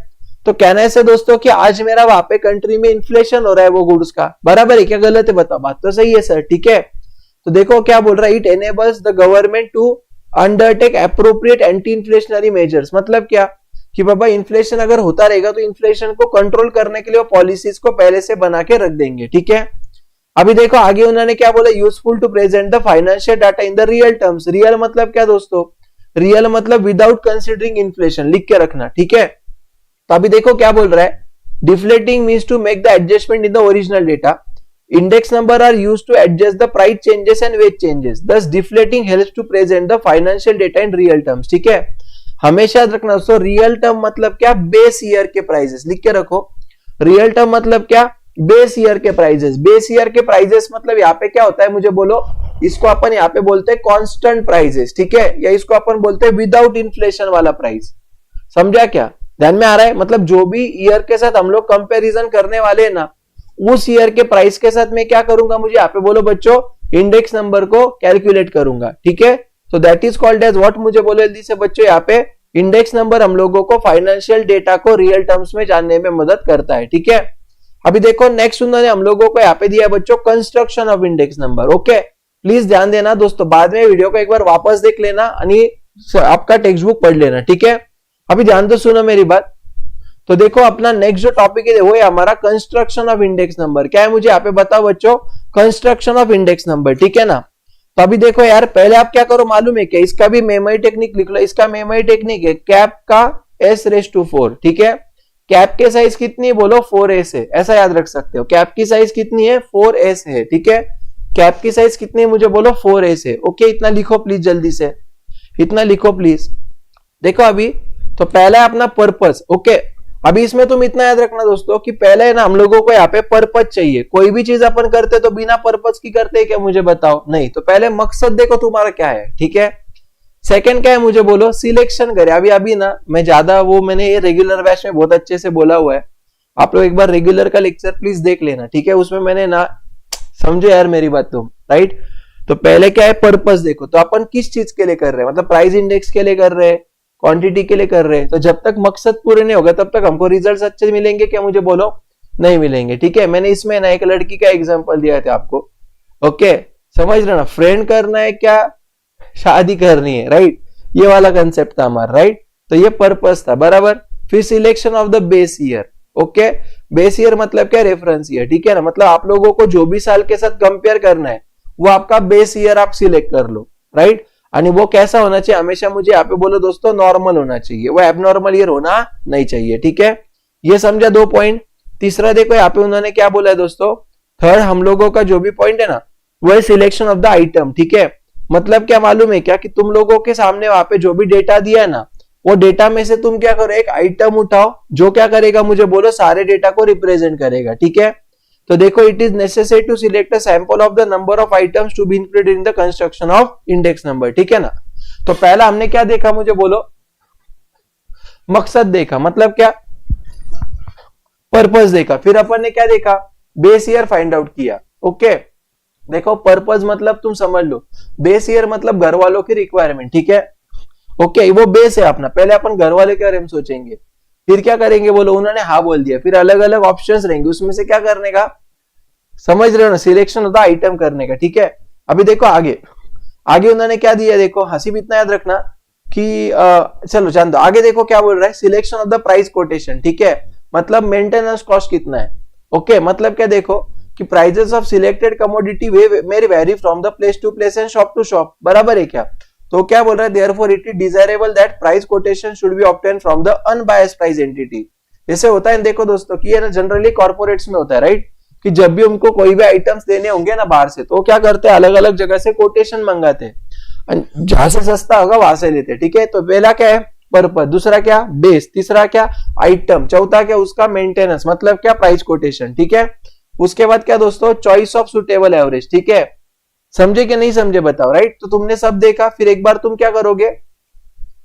तो कहना है दोस्तों कि आज मेरा वहां पे कंट्री में इन्फ्लेशन हो रहा है वो गुड्स का, बराबर है क्या, गलत है, बताओ, बात तो सही है सर, ठीक है। तो देखो क्या बोल रहा है, it enables the government to undertake appropriate anti inflationary measures. मतलब क्या कि बाबा इन्फ्लेशन अगर होता रहेगा तो इन्फ्लेशन को कंट्रोल करने के लिए वो पॉलिसीज को पहले से बना के रख देंगे, ठीक है। अभी देखो आगे उन्होंने क्या बोला, useful to present the financial data in the real terms. Real मतलब क्या दोस्तों, रियल मतलब विदाउट कंसिडरिंग इन्फ्लेशन, लिख के रखना, ठीक है। तो अभी देखो क्या बोल रहा है, deflating means to make the adjustment in the original data. Index number are used to adjust the price changes and wage changes. Thus, deflating helps to present the financial data in real terms. ठीक है, हमेशा याद रखना दोस्तों, रियल टर्म मतलब क्या, बेस ईयर के प्राइजेस, लिख के रखो। रियल टर्म मतलब क्या, बेस ईयर के प्राइजेस। बेस ईयर के प्राइजेस मतलब यहाँ पे क्या होता है, मुझे बोलो, इसको अपन यहाँ पे बोलते हैं कांस्टेंट प्राइजेस, ठीक है, या इसको अपन बोलते हैं विदाउट इन्फ्लेशन वाला प्राइस। समझा क्या, ध्यान में आ रहा है। मतलब जो भी ईयर के साथ हम लोग कंपेरिजन करने वाले हैं ना, उस ईयर के प्राइस के साथ मैं क्या करूंगा, मुझे यहाँ पे बोलो बच्चों, इंडेक्स नंबर को कैलकुलेट करूंगा, ठीक है। तो that is called as what, मुझे बोलो जल्दी से बच्चों, यहाँ पे इंडेक्स नंबर हम लोगों को फाइनेंशियल डेटा को रियल टर्म्स में जानने में मदद करता है, ठीक है। अभी देखो नेक्स्ट उन्होंने हम लोगों को यहाँ पे दिया बच्चों, construction of index number. Okay, please ध्यान देना दोस्तों, बाद में वीडियो को एक बार वापस देख लेना, आपका टेक्स्ट बुक पढ़ लेना, ठीक है। अभी ध्यान तो सुनो मेरी बात। तो देखो अपना नेक्स्ट जो टॉपिक है वो है हमारा कंस्ट्रक्शन ऑफ इंडेक्स नंबर। क्या है मुझे यहाँ पे बताओ बच्चों, कंस्ट्रक्शन ऑफ इंडेक्स नंबर, ठीक है ना। तो अभी देखो यार, पहले आप क्या करो मालूम है क्या, इसका भी मेमोरी टेक्निक लिख लो। इसका मेमोरी टेक्निक है कैप का s⁴, ठीक है। कैप के साइज कितनी है बोलो, 4s है, ऐसा याद रख सकते हो। कैप की साइज कितनी है, 4s है, ठीक है। कैप की साइज कितनी है मुझे बोलो, 4s है। ओके, इतना लिखो प्लीज, जल्दी से इतना लिखो प्लीज। देखो अभी तो पहला है अपना पर्पस। ओके, अभी इसमें तुम इतना याद रखना दोस्तों कि पहले है ना हम लोगों को यहाँ पे पर्पस चाहिए। कोई भी चीज अपन करते तो बिना पर्पस की करते हैं क्या, मुझे बताओ, नहीं। तो पहले मकसद देखो तुम्हारा क्या है, ठीक है। सेकंड क्या है मुझे बोलो, सिलेक्शन करे। अभी ना मैं ज्यादा वो मैंने ये रेगुलर बैच में बहुत अच्छे से बोला हुआ है, आप लोग एक बार रेगुलर का लेक्चर प्लीज देख लेना, ठीक है। उसमें मैंने ना, समझो यार मेरी बात तुम, राइट। तो पहले क्या है पर्पस देखो, तो अपन किस चीज के लिए कर रहे हैं, मतलब प्राइस इंडेक्स के लिए कर रहे हैं, क्वांटिटी के लिए कर रहे हैं। तो जब तक मकसद पूरे नहीं होगा तब तक हमको रिजल्ट्स अच्छे मिलेंगे क्या, मुझे बोलो, नहीं मिलेंगे, ठीक है। मैंने इसमें ना एक लड़की का एग्जांपल दिया था आपको, ओके, समझ रहे ना, फ्रेंड करना है क्या, शादी करनी है, राइट, ये वाला कंसेप्ट था हमारा, राइट। तो ये पर्पस था, बराबर। फिर selection of the base year. Okay, base year मतलब क्या, रेफरेंस ईयर, ठीक है ना। मतलब आप लोगों को जो भी साल के साथ कंपेयर करना है वो आपका बेस ईयर आप सिलेक्ट कर लो, राइट। और वो कैसा होना चाहिए, हमेशा मुझे यहाँ पे बोलो दोस्तों, नॉर्मल होना चाहिए, वो एबनॉर्मल ईयर होना नहीं चाहिए, ठीक है। ये समझा 2 पॉइंट। तीसरा देखो यहाँ पे उन्होंने क्या बोला है दोस्तों, थर्ड हम लोगों का जो भी पॉइंट है ना, वो है सिलेक्शन ऑफ द आइटम, ठीक है। मतलब क्या मालूम है क्या कि तुम लोगों के सामने वहां पे जो भी डेटा दिया है ना, वो डेटा में से तुम क्या करो, एक आइटम उठाओ जो क्या करेगा मुझे बोलो सारे डेटा को रिप्रेजेंट करेगा। ठीक है, तो देखो it is necessary to select a sample of the number of items to be included in the construction of index number. ठीक है ना, तो पहला हमने क्या देखा मुझे बोलो, मकसद देखा, मतलब क्या, पर्पस देखा। फिर अपन ने क्या देखा, बेस ईयर फाइंड आउट किया। ओके, देखो पर्पस मतलब तुम समझ लो, बेस ईयर मतलब घर वालों की रिक्वायरमेंट। ठीक है, ओके, वो बेस है अपना, पहले अपन घर वाले के बारे में सोचेंगे, फिर क्या करेंगे बोलो, उन्होंने हाँ बोल दिया, फिर अलग अलग ऑप्शंस रहेंगे, उसमें से क्या करने का, समझ रहे हो ना, सिलेक्शन होता है आइटम करने का। ठीक है, अभी देखो आगे आगे उन्होंने क्या दिया, देखो हंसी भी इतना याद रखना कि चलो जान दो, आगे देखो क्या बोल रहा है, selection of the price quotation. ठीक है, मतलब मेंटेनेंस कॉस्ट कितना है। ओके, मतलब क्या, देखो कि prices of selected commodity may vary from the place to place and shop to shop, बराबर है क्या। तो क्या बोल रहा है, therefore it is desirable that price quotation should be obtain from the unbiased price entity. जैसे होता है देखो दोस्तों कि ये ना जनरली कॉर्पोरेट्स में होता है, राइट, कि जब भी उनको कोई भी आइटम्स देने होंगे ना बाहर से, तो क्या करते हैं, अलग अलग जगह से कोटेशन मंगाते हैं, जहां से सस्ता होगा वहां से लेते हैं। ठीक है, तो पहला क्या है, पर्पस, दूसरा क्या, बेस, तीसरा क्या, आइटम, चौथा क्या, उसका मेंटेनेंस, मतलब क्या, प्राइस कोटेशन। ठीक है, उसके बाद क्या दोस्तों, चॉइस ऑफ सुटेबल एवरेज। ठीक है, समझे कि नहीं समझे बताओ, राइट। तो तुमने सब देखा, फिर एक बार तुम क्या करोगे,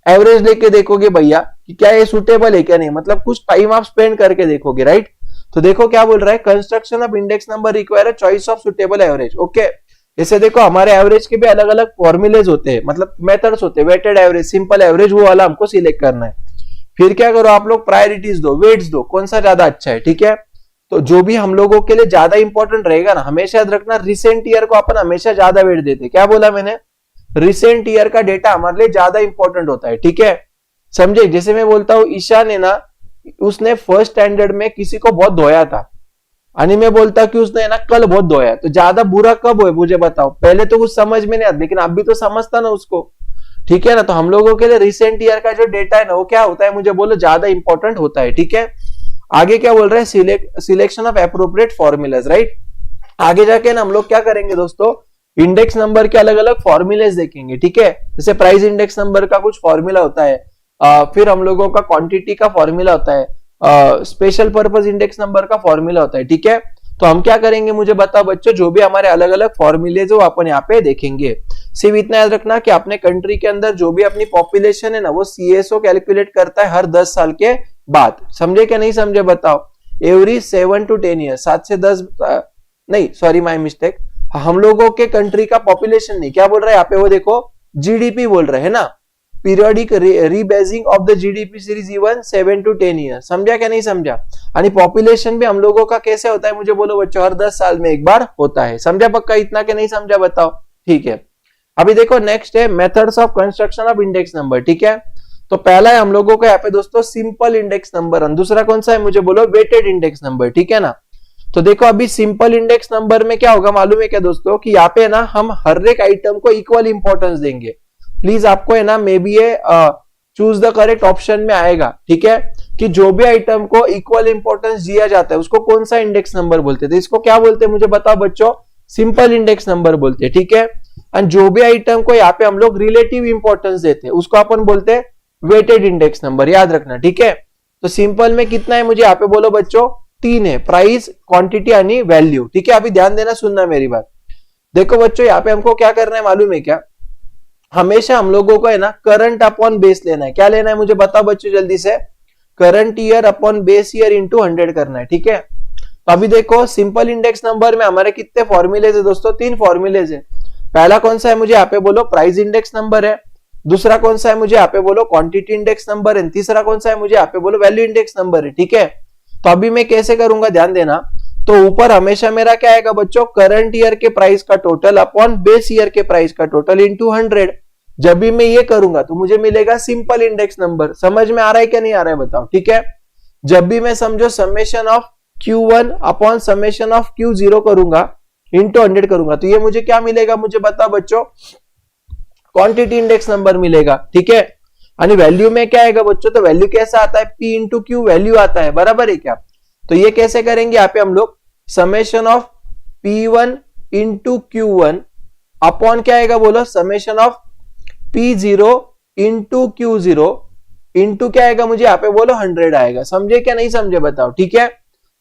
एवरेज लेके देखोगे भैया कि क्या ये सुटेबल है क्या नहीं, मतलब कुछ टाइम आप स्पेंड करके देखोगे, राइट। तो देखो क्या बोल रहा है, construction of index number require a choice of suitable average. Okay, जैसे देखो हमारे एवरेज के भी अलग अलग फॉर्मूलेज होते हैं, मतलब मेथड्स होते हैं, वेटेड एवरेज, सिंपल एवरेज, वो वाला हमको सिलेक्ट करना है। फिर क्या करो आप लोग, प्रायोरिटीज दो, वेट्स दो, कौन सा ज्यादा अच्छा है। ठीक है, तो जो भी हम लोगों के लिए ज्यादा इंपॉर्टेंट रहेगा ना, हमेशा याद रखना, रिसेंट ईयर को अपन हमेशा ज्यादा वेट देते, क्या बोला मैंने, रिसेंट ईयर का डेटा हमारे लिए ज्यादा इंपॉर्टेंट होता है। ठीक है, समझे, जैसे मैं बोलता हूं ईशा ने ना, उसने फर्स्ट स्टैंडर्ड में किसी को बहुत धोया था, आणि मैं बोलता कि उसने ना कल बहुत धोया, तो ज्यादा बुरा कब हो मुझे बताओ, पहले तो कुछ समझ में नहीं आता, लेकिन अब भी तो समझता ना उसको। ठीक है ना, तो हम लोगों के लिए रिसेंट ईयर का जो डेटा है ना, वो क्या होता है मुझे बोलो, ज्यादा इंपॉर्टेंट होता है। ठीक है, आगे क्या बोल रहे हैं, selection of appropriate formulas, right. आगे जाके ना हम लोग क्या करेंगे दोस्तों, इंडेक्स नंबर के अलग अलग फॉर्मूलेज देखेंगे। ठीक है, जैसे प्राइस इंडेक्स नंबर का कुछ फॉर्मूला होता है, फिर हम लोगों का क्वांटिटी का फॉर्मूला होता है, स्पेशल पर्पस इंडेक्स नंबर का फॉर्मूला होता है। ठीक है, तो हम क्या करेंगे मुझे बताओ बच्चों, जो भी हमारे अलग अलग फॉर्मूले जो अपन यहाँ पे देखेंगे। सिर्फ इतना याद रखना कि अपने कंट्री के अंदर जो भी अपनी पॉपुलेशन है ना, वो सीएसओ कैलकुलेट करता है हर 10 साल के बाद। समझे क्या नहीं समझे बताओ, एवरी 7 to 10 ईयर, 7 से 10 नहीं, सॉरी माय मिस्टेक, हम लोगों के कंट्री का पॉपुलेशन नहीं, क्या बोल रहा है यहाँ पे, वो देखो जीडीपी बोल रहे हैं ना, periodic rebasing of the GDP series even 7 to 10 year. समझा क्या नहीं समझा, यानी पॉपुलेशन भी हम लोगों का कैसे होता है मुझे बोलो बच्चों, हर 10 साल में एक बार होता है। समझा पक्का, इतना क्या नहीं समझा बताओ। ठीक है, अभी देखो नेक्स्ट है methods of construction of index number. ठीक है, तो पहला है हम लोगों का यहाँ पे दोस्तों सिंपल इंडेक्स नंबर, दूसरा कौन सा है मुझे बोलो, वेटेड इंडेक्स नंबर। ठीक है ना, तो देखो अभी सिंपल इंडेक्स नंबर में क्या होगा मालूम है क्या दोस्तों, कि यहाँ पे ना हम हर एक आइटम को इक्वल इंपॉर्टेंस देंगे। प्लीज आपको है ना, मे बी ये चूज द करेक्ट ऑप्शन में आएगा। ठीक है, कि जो भी आइटम को इक्वल इंपॉर्टेंस दिया जाता है उसको कौन सा इंडेक्स नंबर बोलते थे, इसको क्या बोलते हैं मुझे बताओ बच्चों, सिंपल इंडेक्स नंबर बोलते हैं। ठीक है, और जो भी आइटम को यहाँ पे हम लोग रिलेटिव इंपॉर्टेंस देते हैं उसको अपन बोलते हैं वेटेड इंडेक्स नंबर, याद रखना। ठीक है, तो सिंपल में कितना है मुझे यहाँ पे बोलो बच्चों, 3 है, प्राइस, क्वांटिटी यानी वैल्यू। ठीक है, अभी ध्यान देना, सुनना मेरी बात। देखो बच्चों यहाँ पे हमको क्या करना है मालूम है क्या, हमेशा हम लोगों को है ना करंट अपॉन बेस लेना है। क्या लेना है मुझे बताओ बच्चों जल्दी से, current year upon base year into 100 करना है। ठीक है, तो अभी देखो सिंपल इंडेक्स नंबर में हमारे कितने फॉर्मूलेज है दोस्तों, 3 फॉर्मूलेज है। पहला कौन सा है मुझे यहाँ पे बोलो, प्राइस इंडेक्स नंबर है। दूसरा कौन सा है मुझे यहाँ पे बोलो, क्वांटिटी इंडेक्स नंबर है। तीसरा कौन सा है मुझे यहाँ पे बोलो, वैल्यू इंडेक्स नंबर है। ठीक है, तो अभी मैं कैसे करूंगा ध्यान देना, तो ऊपर हमेशा मेरा क्या आएगा बच्चों, करंट ईयर के प्राइस का टोटल अपॉन बेस ईयर के प्राइस का टोटल इंटू 100। जब भी मैं ये करूंगा तो मुझे मिलेगा सिंपल इंडेक्स नंबर। समझ में आ रहा है क्या नहीं आ रहा है बताओ। ठीक है, जब भी मैं समझो summation of Q1 upon summation of Q0 करूंगा इंटू 100 करूंगा, तो ये मुझे क्या मिलेगा मुझे बताओ बच्चों, क्वांटिटी इंडेक्स नंबर मिलेगा। ठीक है, यानी वैल्यू में क्या आएगा बच्चों, तो वैल्यू कैसा आता है, P इंटू क्यू वैल्यू आता है, बराबर है क्या। तो ये कैसे करेंगे, यहाँ पे हम लोग summation of P1 into Q1 upon क्या आएगा बोलो, summation of P0 into Q0 into क्या आएगा मुझे यहाँ पे बोलो 100 आएगा। समझे क्या नहीं समझे बताओ, ठीक है।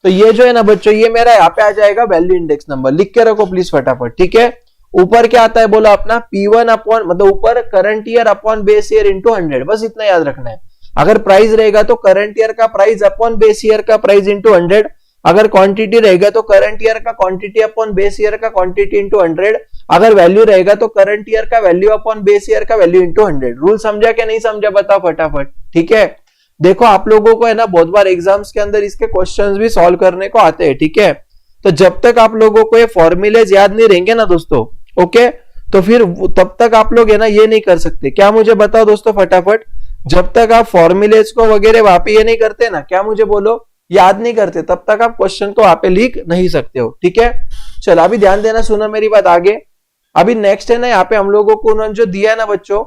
तो ये जो है ना बच्चों, ये मेरा यहाँ पे आ जाएगा वैल्यू इंडेक्स नंबर, लिख के रखो प्लीज फटाफट, ठीक है। ऊपर क्या आता है बोलो अपना P1 अपॉन, मतलब ऊपर current year upon base year into 100, बस इतना याद रखना है। अगर प्राइस रहेगा तो करंट ईयर का प्राइस अपॉन बेस ईयर का प्राइस इंटू 100, अगर क्वांटिटी रहेगा तो करंट ईयर का क्वांटिटी अपॉन बेस ईयर का क्वांटिटी इंटू 100, अगर वैल्यू रहेगा तो करंट ईयर का वैल्यू अपॉन बेस ईयर का वैल्यू इंटू 100। रूल समझा क्या नहीं समझा बताओ फटाफट, ठीक है। देखो आप लोगों को है ना बहुत बार एग्जाम्स के अंदर इसके क्वेश्चंस भी सॉल्व करने को आते हैं, ठीक है। तो जब तक आप लोगों को ये फॉर्मूलेज याद नहीं रहेंगे ना दोस्तों, ओके, तो फिर तब तक आप लोग है ना ये नहीं कर सकते। क्या मुझे बताओ दोस्तों फटाफट, जब तक आप फॉर्मूलेज को वगैरह वहां पे ये नहीं करते ना, क्या मुझे बोलो, याद नहीं करते, तब तक आप क्वेश्चन को वहां पे लिख नहीं सकते हो, ठीक है। चलो अभी ध्यान देना, सुनो मेरी बात आगे। अभी नेक्स्ट है ना, यहाँ पे हम लोगों को उन्होंने जो दिया है ना बच्चों,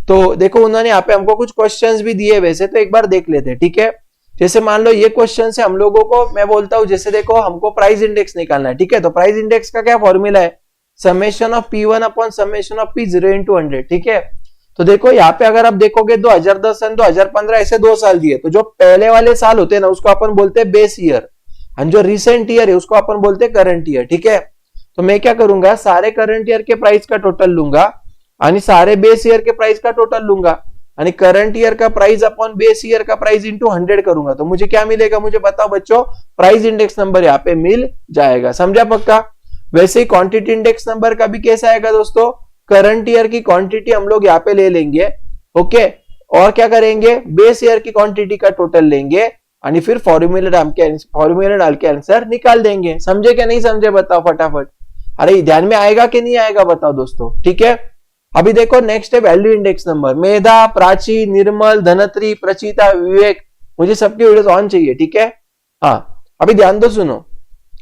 तो देखो उन्होंने यहाँ पे हमको कुछ क्वेश्चंस भी दिए वैसे, तो एक बार देख लेते हैं, ठीक है। जैसे मान लो ये क्वेश्चन से हम लोगों को, मैं बोलता हूँ जैसे देखो हमको प्राइस इंडेक्स निकालना है, ठीक है। तो प्राइस इंडेक्स का क्या फॉर्मूला है, summation of P1 upon summation of P0 into 100, ठीक है। तो देखो यहाँ पे अगर आप देखोगे 2010 एंड 2015 ऐसे 2 साल दिए, तो जो पहले वाले साल होते हैं ना उसको अपन बोलते हैं बेस ईयर, और जो रिसेंट ईयर है उसको अपन बोलते हैं करंट ईयर, ठीक है। तो मैं क्या करूंगा, सारे करंट ईयर के प्राइस का टोटल लूंगा आणि सारे बेस ईयर के प्राइस का टोटल लूंगा आणि करंट ईयर का प्राइस अपॉन बेस ईयर का प्राइस इंटू 100 करूंगा, तो मुझे क्या मिलेगा, मुझे बताओ बच्चों, प्राइस इंडेक्स नंबर यहाँ पे मिल जाएगा। समझा पक्का। वैसे ही क्वांटिटी इंडेक्स नंबर का भी कैसा आएगा दोस्तों, करंट ईयर की क्वांटिटी हम लोग यहाँ पे ले लेंगे, ओके, और क्या करेंगे, बेस ईयर की क्वांटिटी का टोटल लेंगे और फिर फॉर्मूला डाल के आंसर निकाल देंगे। समझे क्या नहीं समझे बताओ फटाफट। अरे ध्यान में आएगा कि नहीं आएगा बताओ दोस्तों, ठीक है। अभी देखो नेक्स्ट है वैल्यू इंडेक्स नंबर। मेधा, प्राची, निर्मल, धनत्री, प्रचिता, विवेक, मुझे सबके वीडियोस ऑन चाहिए, ठीक है। हाँ अभी ध्यान दो, सुनो।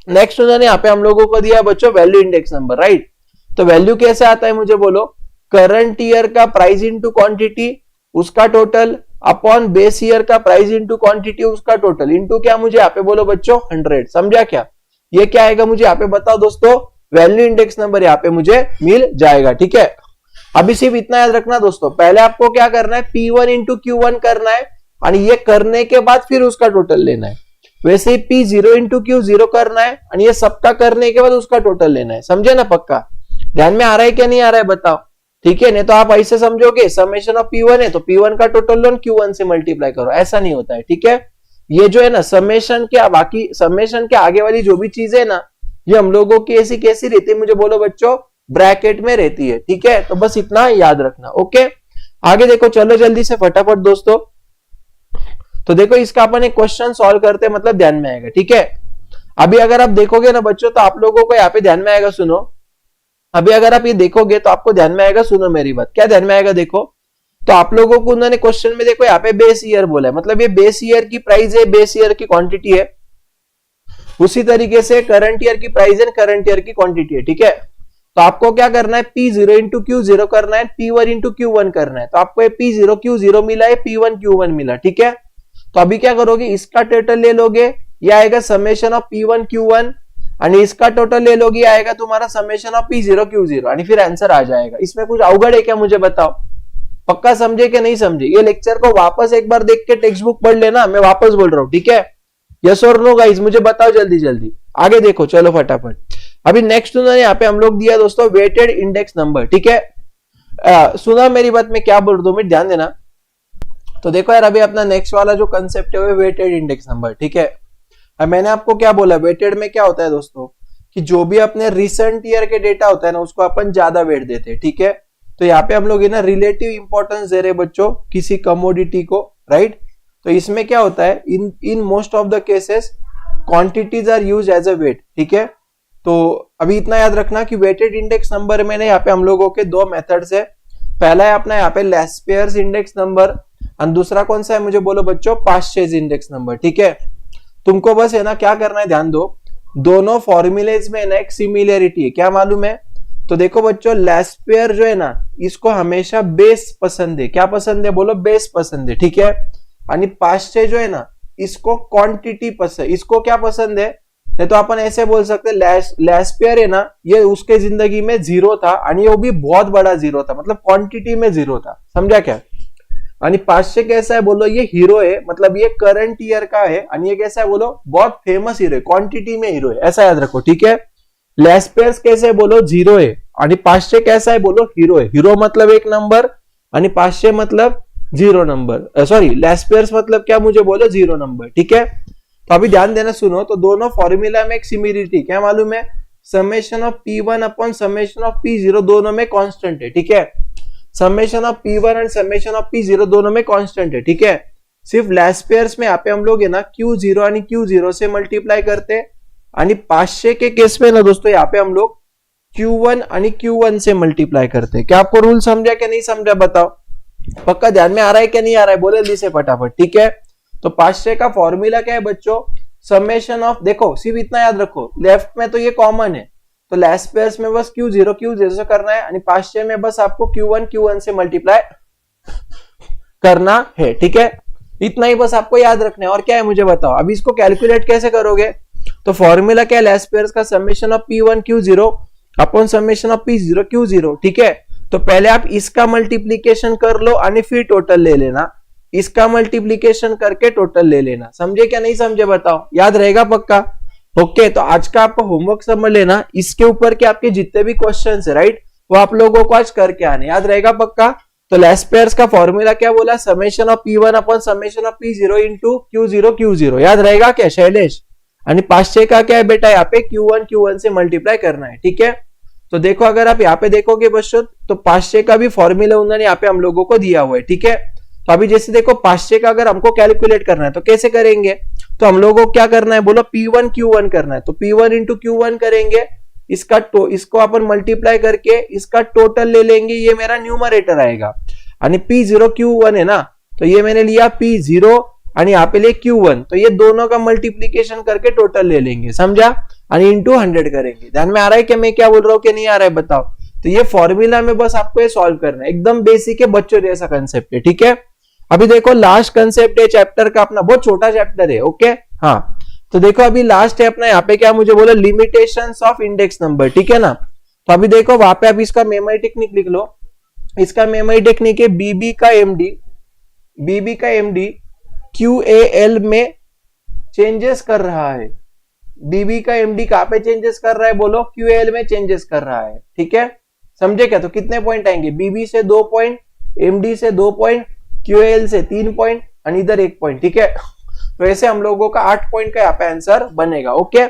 नेक्स्ट उन्होंने यहाँ पे हम लोगों को दिया बच्चों वैल्यू इंडेक्स नंबर, राइट। तो वैल्यू कैसे आता है मुझे बोलो, करंट ईयर का प्राइस इंटू क्वांटिटी उसका टोटल अपॉन बेस ईयर का प्राइस इंटू क्वांटिटी उसका टोटल इंटू क्या, मुझे यहाँ पे बोलो बच्चों 100। समझा क्या, ये क्या आएगा मुझे यहाँ पे बताओ दोस्तों, वैल्यू इंडेक्स नंबर यहाँ पे मुझे मिल जाएगा, ठीक है। अभी सिर्फ इतना याद रखना दोस्तों, पहले आपको क्या करना है, P1 इंटू Q1 करना है और ये करने के बाद फिर उसका टोटल लेना है। वैसे ही P0 इंटू Q0 करना है और ये सबका करने के बाद उसका टोटल लेना है। समझे ना पक्का, ध्यान में आ रहा है क्या नहीं आ रहा है बताओ, ठीक है। नहीं तो आप ऐसे समझोगे समेशन ऑफ P1 है तो P1 का टोटल लो Q1 से मल्टीप्लाई करो, ऐसा नहीं होता है, ठीक है। ये जो है ना समेशन के बाकी समेशन के आगे वाली जो भी चीजें है ना, ये हम लोगों की ऐसी कैसी रहती है मुझे बोलो बच्चों, ब्रैकेट में रहती है, ठीक है। तो बस इतना याद रखना, ओके। आगे देखो चलो जल्दी से फटाफट दोस्तों। तो देखो इसका अपन एक क्वेश्चन सॉल्व करते हैं, मतलब ध्यान में आएगा, ठीक है। अभी अगर आप देखोगे ना बच्चों तो आप लोगों को यहाँ पे ध्यान में आएगा, सुनो। अभी अगर आप ये देखोगे तो आपको ध्यान में आएगा, सुनो मेरी बात, क्या ध्यान में आएगा देखो। तो आप लोगों को उन्होंने क्वेश्चन में देखो यहाँ पे बेस ईयर बोला है, मतलब ये बेस ईयर की प्राइस है, बेस ईयर की क्वांटिटी है। उसी तरीके से करंट ईयर की प्राइस है, करंट ईयर की क्वांटिटी है, ठीक है। तो आपको क्या करना है, P0 इंटू Q0 करना है, P1 इंटू Q1 करना है। तो आपको P0 Q0 मिला है, P1 Q1 मिला, ठीक है। तो अभी क्या करोगे, इसका टोटल ले लोगे, ये आएगा समेशन ऑफ P1 Q1 और इसका टोटल ले लोगे, आएगा तुम्हारा समेशन ऑफ P0 Q0 और फिर आंसर आ जाएगा। इसमें कुछ अवगढ़ है क्या मुझे बताओ, पक्का समझे कि नहीं समझे। ये लेक्चर को वापस एक बार देख के टेक्स्ट बुक पढ़ लेना, मैं वापस बोल रहा हूँ, ठीक है। यस और नो गाइस मुझे बताओ जल्दी जल्दी, आगे देखो चलो फटाफट। अभी नेक्स्ट उन्होंने यहाँ पे हम लोग दिया दोस्तों वेटेड इंडेक्स नंबर, ठीक है। सुना मेरी बात में क्या बोल रहा हूं, 2 मिनट ध्यान देना। तो देखो यार अभी अपना नेक्स्ट वाला जो कंसेप्ट है वो वेटेड इंडेक्स नंबर, ठीक है। अब मैंने आपको क्या बोला, वेटेड में क्या होता है दोस्तों कि जो भी अपने रिसेंट ईयर के डेटा होता है ना उसको अपन ज्यादा वेट देते हैं, ठीक है। तो यहाँ पे हम लोग ना रिलेटिव इंपॉर्टेंस दे रहे बच्चों किसी कमोडिटी को, राइट। तो इसमें क्या होता है, in most of the cases quantities are use as a weight, ठीक है। तो अभी इतना याद रखना कि वेटेड इंडेक्स नंबर में यहाँ पे हम लोगों के 2 मेथड्स है। पहला है अपना यहाँ पे लेस्पेयर्स इंडेक्स नंबर और दूसरा कौन सा है मुझे बोलो बच्चों, पास्चेज इंडेक्स नंबर, ठीक है। तुमको बस है ना क्या करना है, ध्यान दो, दोनों फॉर्मूलेज में ना एक सिमिलरिटी है, क्या मालूम है। तो देखो बच्चों लेस्पेयर जो है ना इसको हमेशा बेस पसंद है, क्या पसंद है बोलो, बेस पसंद है, ठीक है। और पास्चे जो है ना इसको क्वांटिटी पसंद, इसको क्या पसंद है, नहीं तो अपन ऐसे बोल सकते लैस्पियर है ना, ये उसके जिंदगी में जीरो था आणि वो भी बहुत बड़ा जीरो था, मतलब क्वांटिटी में जीरो था, समझा क्या? आणि 500 कैसा है बोलो, ये हीरो है, मतलब ये करंट ईयर का है, आणि ये कैसा है बोलो, बहुत फेमस हीरो है, क्वांटिटी में हीरो है, ऐसा याद रखो, ठीक है? लैस्पियर्स कैसे बोलो, जीरो है, आणि 500 कैसा है बोलो, हीरो है, हीरो मतलब एक नंबर, आणि 500 मतलब जीरो नंबर, सॉरी लैस्पियर्स मतलब क्या मुझे बोलो, जीरो नंबर, ठीक है? तो अभी ध्यान देना, सुनो, तो दोनों फॉर्मूला में एक सिमिलरिटी क्या मालूम है, summation of P1 upon summation of P0 दोनों में कांस्टेंट है, ठीक है? Summation of P1 and summation of P0 दोनों में कांस्टेंट है, ठीक है? सिर्फ लैस्पियर्स में यहाँ पे हम लोग है ना Q0 आणि Q0 से मल्टीप्लाई करते हैं, आणि 500 के केस में ना दोस्तों यहाँ पे हम लोग Q1 आणि Q1 से मल्टीप्लाई करते हैं। क्या आपको रूल समझा क्या नहीं समझा बताओ, पक्का ध्यान में आ रहा है क्या नहीं आ रहा है, बोले जल्दी से फटाफट, ठीक है? तो 500 का फॉर्मूला क्या है बच्चों, समेशन ऑफ, देखो सिर्फ इतना याद रखो, लेफ्ट में तो ये कॉमन है, तो लैस्पियर्स में बस Q0 से करना है, आणि 500 में बस आपको Q1 से मल्टीप्लाई करना है, ठीक है? इतना ही बस आपको याद रखना है, और क्या है मुझे बताओ। अभी इसको कैलकुलेट कैसे करोगे, तो फॉर्मूला क्या है, लैस्पियर्स का summation of P1 Q0 upon summation of P0 Q0, ठीक है? तो पहले आप इसका मल्टीप्लीकेशन कर लो आणि फिर टोटल ले लेना, इसका मल्टीप्लीकेशन करके टोटल ले लेना, समझे क्या नहीं समझे बताओ, याद रहेगा पक्का? ओके, तो आज का आपको होमवर्क समझ लेना, इसके ऊपर के आपके जितने भी क्वेश्चंस है राइट, वो आप लोगों को आज करके आने, याद रहेगा पक्का? तो लैस्पियर्स का फॉर्मूला क्या बोला, summation of P1 upon summation of P0 into Q0, याद रहेगा क्या शैलेश? आणि 500 का क्या है बेटा, यहाँ पे Q1 से मल्टीप्लाई करना है, ठीक है? तो देखो अगर आप यहाँ पे देखोगे बच्चों, तो 500 का भी फॉर्मूला उन्होंने यहाँ पे हम लोगों को दिया हुआ है, ठीक है? तो अभी जैसे देखो 500 का अगर हमको कैलकुलेट करना है तो कैसे करेंगे, तो हम लोगों को क्या करना है बोलो, P1 Q1 करना है, तो P1 इंटू Q1 करेंगे, इसको अपन मल्टीप्लाई करके इसका टोटल ले लेंगे, ये मेरा न्यूमरेटर आएगा, आणि P0 Q1 है ना, तो ये मैंने लिया P0 आणि यहाँ पे ले Q1, तो ये दोनों का मल्टीप्लीकेशन करके टोटल ले लेंगे, समझा? आणि इंटू 100 करेंगे। ध्यान में आ रहा है कि मैं क्या बोल रहा हूँ कि नहीं आ रहा है बताओ? तो ये फॉर्मूला में बस आपको ये सॉल्व करना है, एकदम बेसिक है बच्चों जैसा कंसेप्ट है, ठीक है? अभी देखो लास्ट कंसेप्ट है चैप्टर का अपना, बहुत छोटा चैप्टर है, ओके? हाँ, तो देखो अभी लास्ट है अपना, यहाँ पे क्या मुझे बोला, लिमिटेशंस ऑफ इंडेक्स नंबर, ठीक है ना? तो अभी देखो वहां पे आप इसका मेमोरी टेक्निक लिख लो, इसका मेमोरी टेक्निक है बीबी का एमडी QAL में चेंजेस कर रहा है, बीबी का एमडी कहां पे चेंजेस कर रहा है बोलो, QAL में चेंजेस कर रहा है, ठीक है? समझे क्या? तो कितने पॉइंट आएंगे, बीबी से 2 पॉइंट, एमडी से 2 पॉइंट, QAL से 3 पॉइंट और इधर 1 पॉइंट, ठीक है? तो ऐसे हम लोगों का 8 पॉइंट का यहाँ पे आंसर बनेगा, ओके?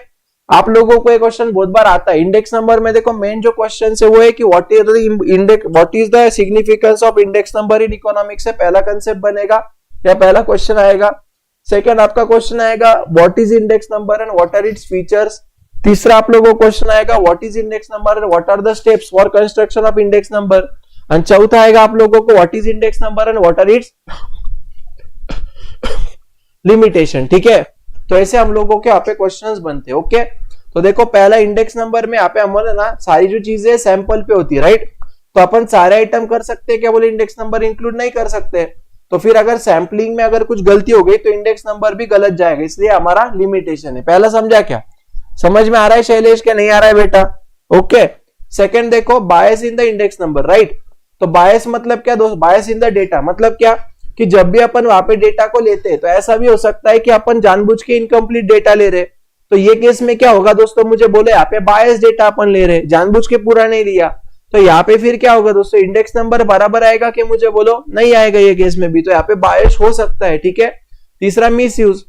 आप लोगों को एक क्वेश्चन बहुत बार आता है इंडेक्स नंबर में, देखो मेन जो क्वेश्चन है वो है कि what is the significance of index number in economics, से पहला कंसेप्ट बनेगा या पहला क्वेश्चन आएगा। सेकंड आपका क्वेश्चन आएगा what is index number and what are its features. तीसरा आप लोगों को क्वेश्चन आएगा what is index number and what are the steps for construction of index number. And चौथा आएगा आप लोगों को what is index number and what are its limitation, ठीक है? तो ऐसे हम लोगों के यहाँ पे क्वेश्चंस बनते हैं, ओके? तो देखो पहला इंडेक्स नंबर में यहाँ पे हमारे ना सारी जो चीजें सैंपल पे होती है, राइट? तो अपन सारे आइटम कर सकते हैं क्या बोले, इंडेक्स नंबर इंक्लूड नहीं कर सकते। तो फिर अगर सैंपलिंग में अगर कुछ गलती हो गई तो इंडेक्स नंबर भी गलत जाएगा, इसलिए हमारा लिमिटेशन है। पहला समझा क्या? समझ में आ रहा है शैलेश क्या नहीं आ रहा है बेटा? ओके। सेकंड देखो bias in the index number, right? तो बायस मतलब क्या दोस्त, बायस इन द डेटा मतलब क्या कि जब भी अपन वहां पे डेटा को लेते हैं तो ऐसा भी हो सकता है कि अपन जानबूझ के इनकम्प्लीट डेटा ले रहे, तो ये केस में क्या होगा दोस्तों, मुझे बोले यहाँ पे बायस डेटा अपन ले रहे, जानबूझ के पूरा नहीं लिया, तो यहाँ पे फिर क्या होगा दोस्तों, इंडेक्स नंबर बराबर आएगा कि मुझे बोलो नहीं आएगा ये केस में भी, तो यहाँ पे बायस हो सकता है, ठीक है? तीसरा मिस यूज।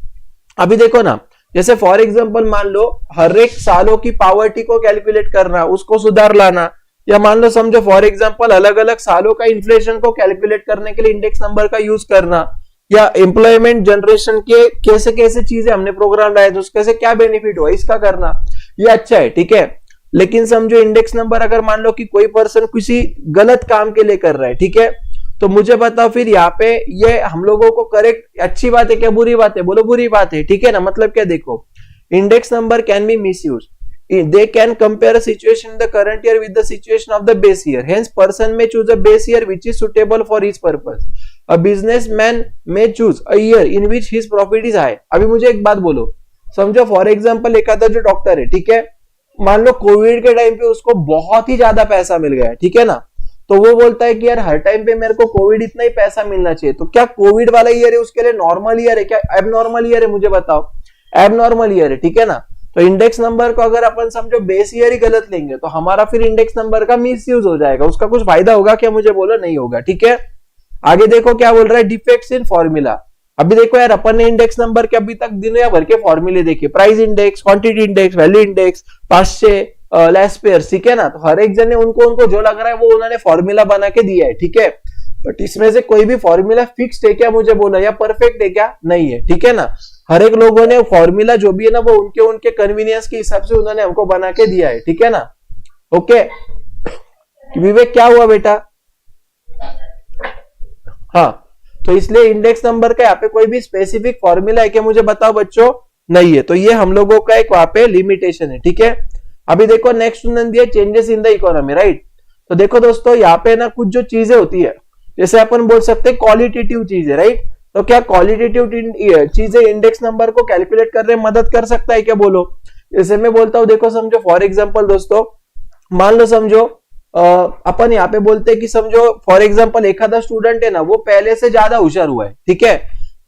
अभी देखो ना, जैसे फॉर एग्जाम्पल मान लो हर एक सालों की पावर्टी को कैलकुलेट करना, उसको सुधार लाना, या मान लो समझो फॉर एग्जांपल अलग अलग सालों का इन्फ्लेशन को कैलकुलेट करने के लिए इंडेक्स नंबर का यूज करना, या एम्प्लॉयमेंट जनरेशन के कैसे कैसे चीजें हमने प्रोग्राम लाए तो उसके से क्या बेनिफिट हुआ इसका करना, ये अच्छा है, ठीक है? लेकिन समझो इंडेक्स नंबर अगर मान लो कि कोई पर्सन किसी गलत काम के लिए कर रहा है, ठीक है? तो मुझे बताओ फिर यहाँ पे ये हम लोगों को करेक्ट अच्छी बात है क्या बुरी बात है? बोलो बुरी बात है, ठीक है ना? मतलब क्या, देखो index number can be misuse, they can compare a situation in the current year with the situation of the base year, hence person may choose a base year which is suitable for his purpose, a businessman may choose a year in which his profit is high। अभी मुझे एक बात बोलो, समझो फॉर एग्जाम्पल एक आधा जो डॉक्टर है, ठीक है, मान लो कोविड के टाइम पे उसको बहुत ही ज्यादा पैसा मिल गया, ठीक है ना, तो वो बोलता है कि यार हर टाइम पे मेरे को कोविड इतना ही पैसा मिलना चाहिए। तो क्या कोविड वाला ईयर है उसके लिए नॉर्मल ईयर है, क्या एबनॉर्मल ईयर है, मुझे बताओ। एबनॉर्मल ईयर है, ठीक है ना। तो इंडेक्स नंबर को अगर अपन समझो बेस ईयर ही गलत लेंगे तो हमारा फिर इंडेक्स नंबर का मिस यूज हो जाएगा, उसका कुछ फायदा होगा क्या, मुझे बोलो, नहीं होगा, ठीक है। आगे देखो क्या बोल रहा है, डिफेक्ट्स इन फॉर्मूला। अभी देखो यार अपन ने इंडेक्स नंबर के अभी तक दुनिया भर के फॉर्मूले देखे, price index, quantity index, value index, 500 less pair, ठीक है ना। तो हर एक जन ने उनको जो लग रहा है वो उन्होंने फॉर्मूला बना के दिया है, ठीक है। बट इसमें से कोई भी फॉर्मूला फिक्स्ड है क्या, मुझे बोला, या परफेक्ट है क्या, नहीं है, ठीक है ना। हर एक लोगों ने फॉर्मूला जो भी है ना वो उनके कन्वीनियंस के हिसाब से उन्होंने हमको बना के दिया है, ठीक है ना। ओके विवेक, क्या हुआ बेटा? हाँ, तो इसलिए इंडेक्स नंबर का यहाँ पे कोई भी स्पेसिफिक फॉर्मूला है क्या, मुझे बताओ बच्चों, नहीं है। तो ये हम लोगों का एक वहां पे लिमिटेशन है, ठीक है। अभी देखो नेक्स्ट उन्होंने दिया changes in the economy, right. तो देखो दोस्तों यहाँ पे ना कुछ जो चीजें होती है, जैसे अपन बोल सकते हैं क्वालिटेटिव चीजें, राइट। तो क्या क्वालिटेटिव चीजें इंडेक्स नंबर को कैलकुलेट करने में मदद कर सकता है क्या, बोलो। जैसे मैं बोलता हूं, देखो समझो फॉर एग्जांपल दोस्तों, मान लो समझो अपन यहाँ पे बोलते हैं कि समझो फॉर एग्जांपल एक आधा स्टूडेंट है ना वो पहले से ज्यादा होशियार हुआ है, ठीक है।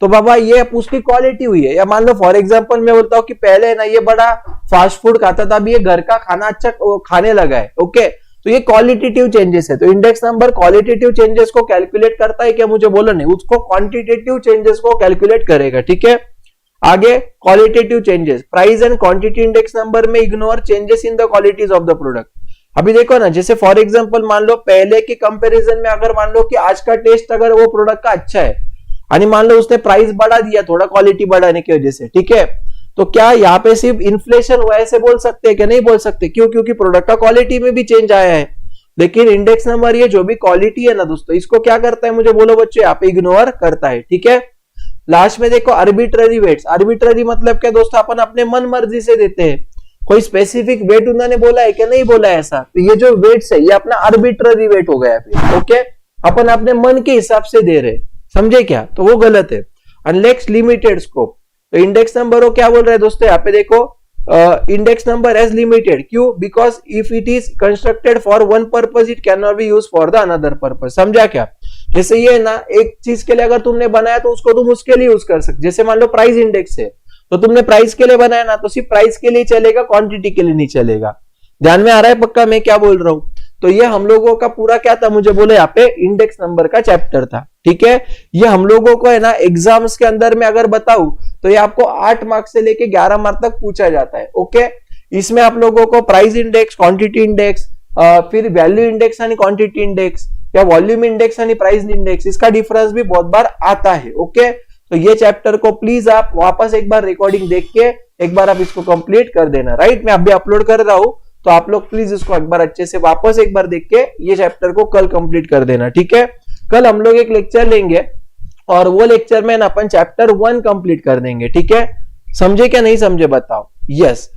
तो बाबा ये उसकी क्वालिटी हुई है। या मान लो फॉर एग्जांपल मैं बोलता हूँ कि पहले ना ये बड़ा फास्ट फूड खाता था, अभी ये घर का खाना अच्छा खाने लगा है, ओके। तो ये क्वालिटेटिव चेंजेस है। तो इंडेक्स नंबर क्वालिटेटिव चेंजेस को कैलकुलेट करता है क्या, मुझे बोलो, नहीं, उसको क्वांटिटेटिव चेंजेस को कैलकुलेट करेगा, ठीक है। आगे qualitative changes, price and quantity index number में ignore changes in the qualities of the product. अभी देखो ना, जैसे फॉर एग्जांपल मान लो पहले के कंपैरिजन में अगर मान लो कि आज का टेस्ट अगर वो प्रोडक्ट का अच्छा है, यानी मान लो उसने प्राइस बढ़ा दिया थोड़ा क्वालिटी बढ़ाने की वजह से, ठीक है। तो क्या यहाँ पे सिर्फ इन्फ्लेशन हुआ ऐसे बोल सकते हैं क्या, नहीं बोल सकते, क्यों, क्योंकि प्रोडक्ट का क्वालिटी में भी चेंज आया है। लेकिन इंडेक्स नंबर ये जो भी क्वालिटी है ना दोस्तों, इसको क्या करता है, मुझे बोलो बच्चों, यहाँ पे इग्नोर करता है, ठीक है। लास्ट में देखो आर्बिट्ररी वेट्स। आर्बिट्ररी मतलब क्या दोस्तों, अपन अपने मन मर्जी से देते हैं, कोई स्पेसिफिक वेट उन्होंने बोला है क्या, नहीं बोला है ऐसा। तो ये जो वेट्स है ये अपना आर्बिट्ररी वेट हो गया फिर, ओके। अपन अपने मन के हिसाब से दे रहे, समझे क्या, तो वो गलत है। अनलेक्स लिमिटेड स्कोप। तो इंडेक्स नंबर वो क्या बोल रहा है दोस्तों, यहाँ पे देखो इंडेक्स नंबर एज लिमिटेड, क्यों, because if it is constructed for one purpose it can not be use for the another purpose. समझा क्या? जैसे ये ना एक चीज के लिए अगर तुमने बनाया तो उसको तुम उसके लिए यूज कर सकते। जैसे मान लो प्राइस इंडेक्स है तो तुमने प्राइस के लिए बनाया ना, तो सिर्फ प्राइस के लिए चलेगा, क्वांटिटी के लिए नहीं चलेगा। ध्यान में आ रहा है पक्का मैं क्या बोल रहा हूं? तो ये हम लोगों का पूरा क्या था, मुझे बोले यहाँ पे इंडेक्स नंबर का चैप्टर था, ठीक है। ये हम लोगों को है ना एग्जाम्स के अंदर में अगर बताऊं तो ये आपको 8 मार्क्स से लेके 11 मार्क्स तक पूछा जाता है, ओके। इसमें आप लोगों को प्राइस इंडेक्स, क्वांटिटी इंडेक्स, फिर वैल्यू इंडेक्स यानी क्वांटिटी इंडेक्स, या वॉल्यूम इंडेक्स यानी प्राइस इंडेक्स, इसका डिफरेंस भी बहुत बार आता है, ओके। तो ये चैप्टर को प्लीज आप वापस एक बार रिकॉर्डिंग देख के एक बार आप इसको कंप्लीट कर देना, राइट। मैं अभी अपलोड कर रहा हूं तो आप लोग प्लीज इसको एक बार अच्छे से वापस एक बार देख के ये चैप्टर को कल कंप्लीट कर देना, ठीक है। कल हम लोग एक लेक्चर लेंगे और वो लेक्चर में अपन चैप्टर 1 कंप्लीट कर देंगे, ठीक है। समझे क्या नहीं समझे बताओ? यस।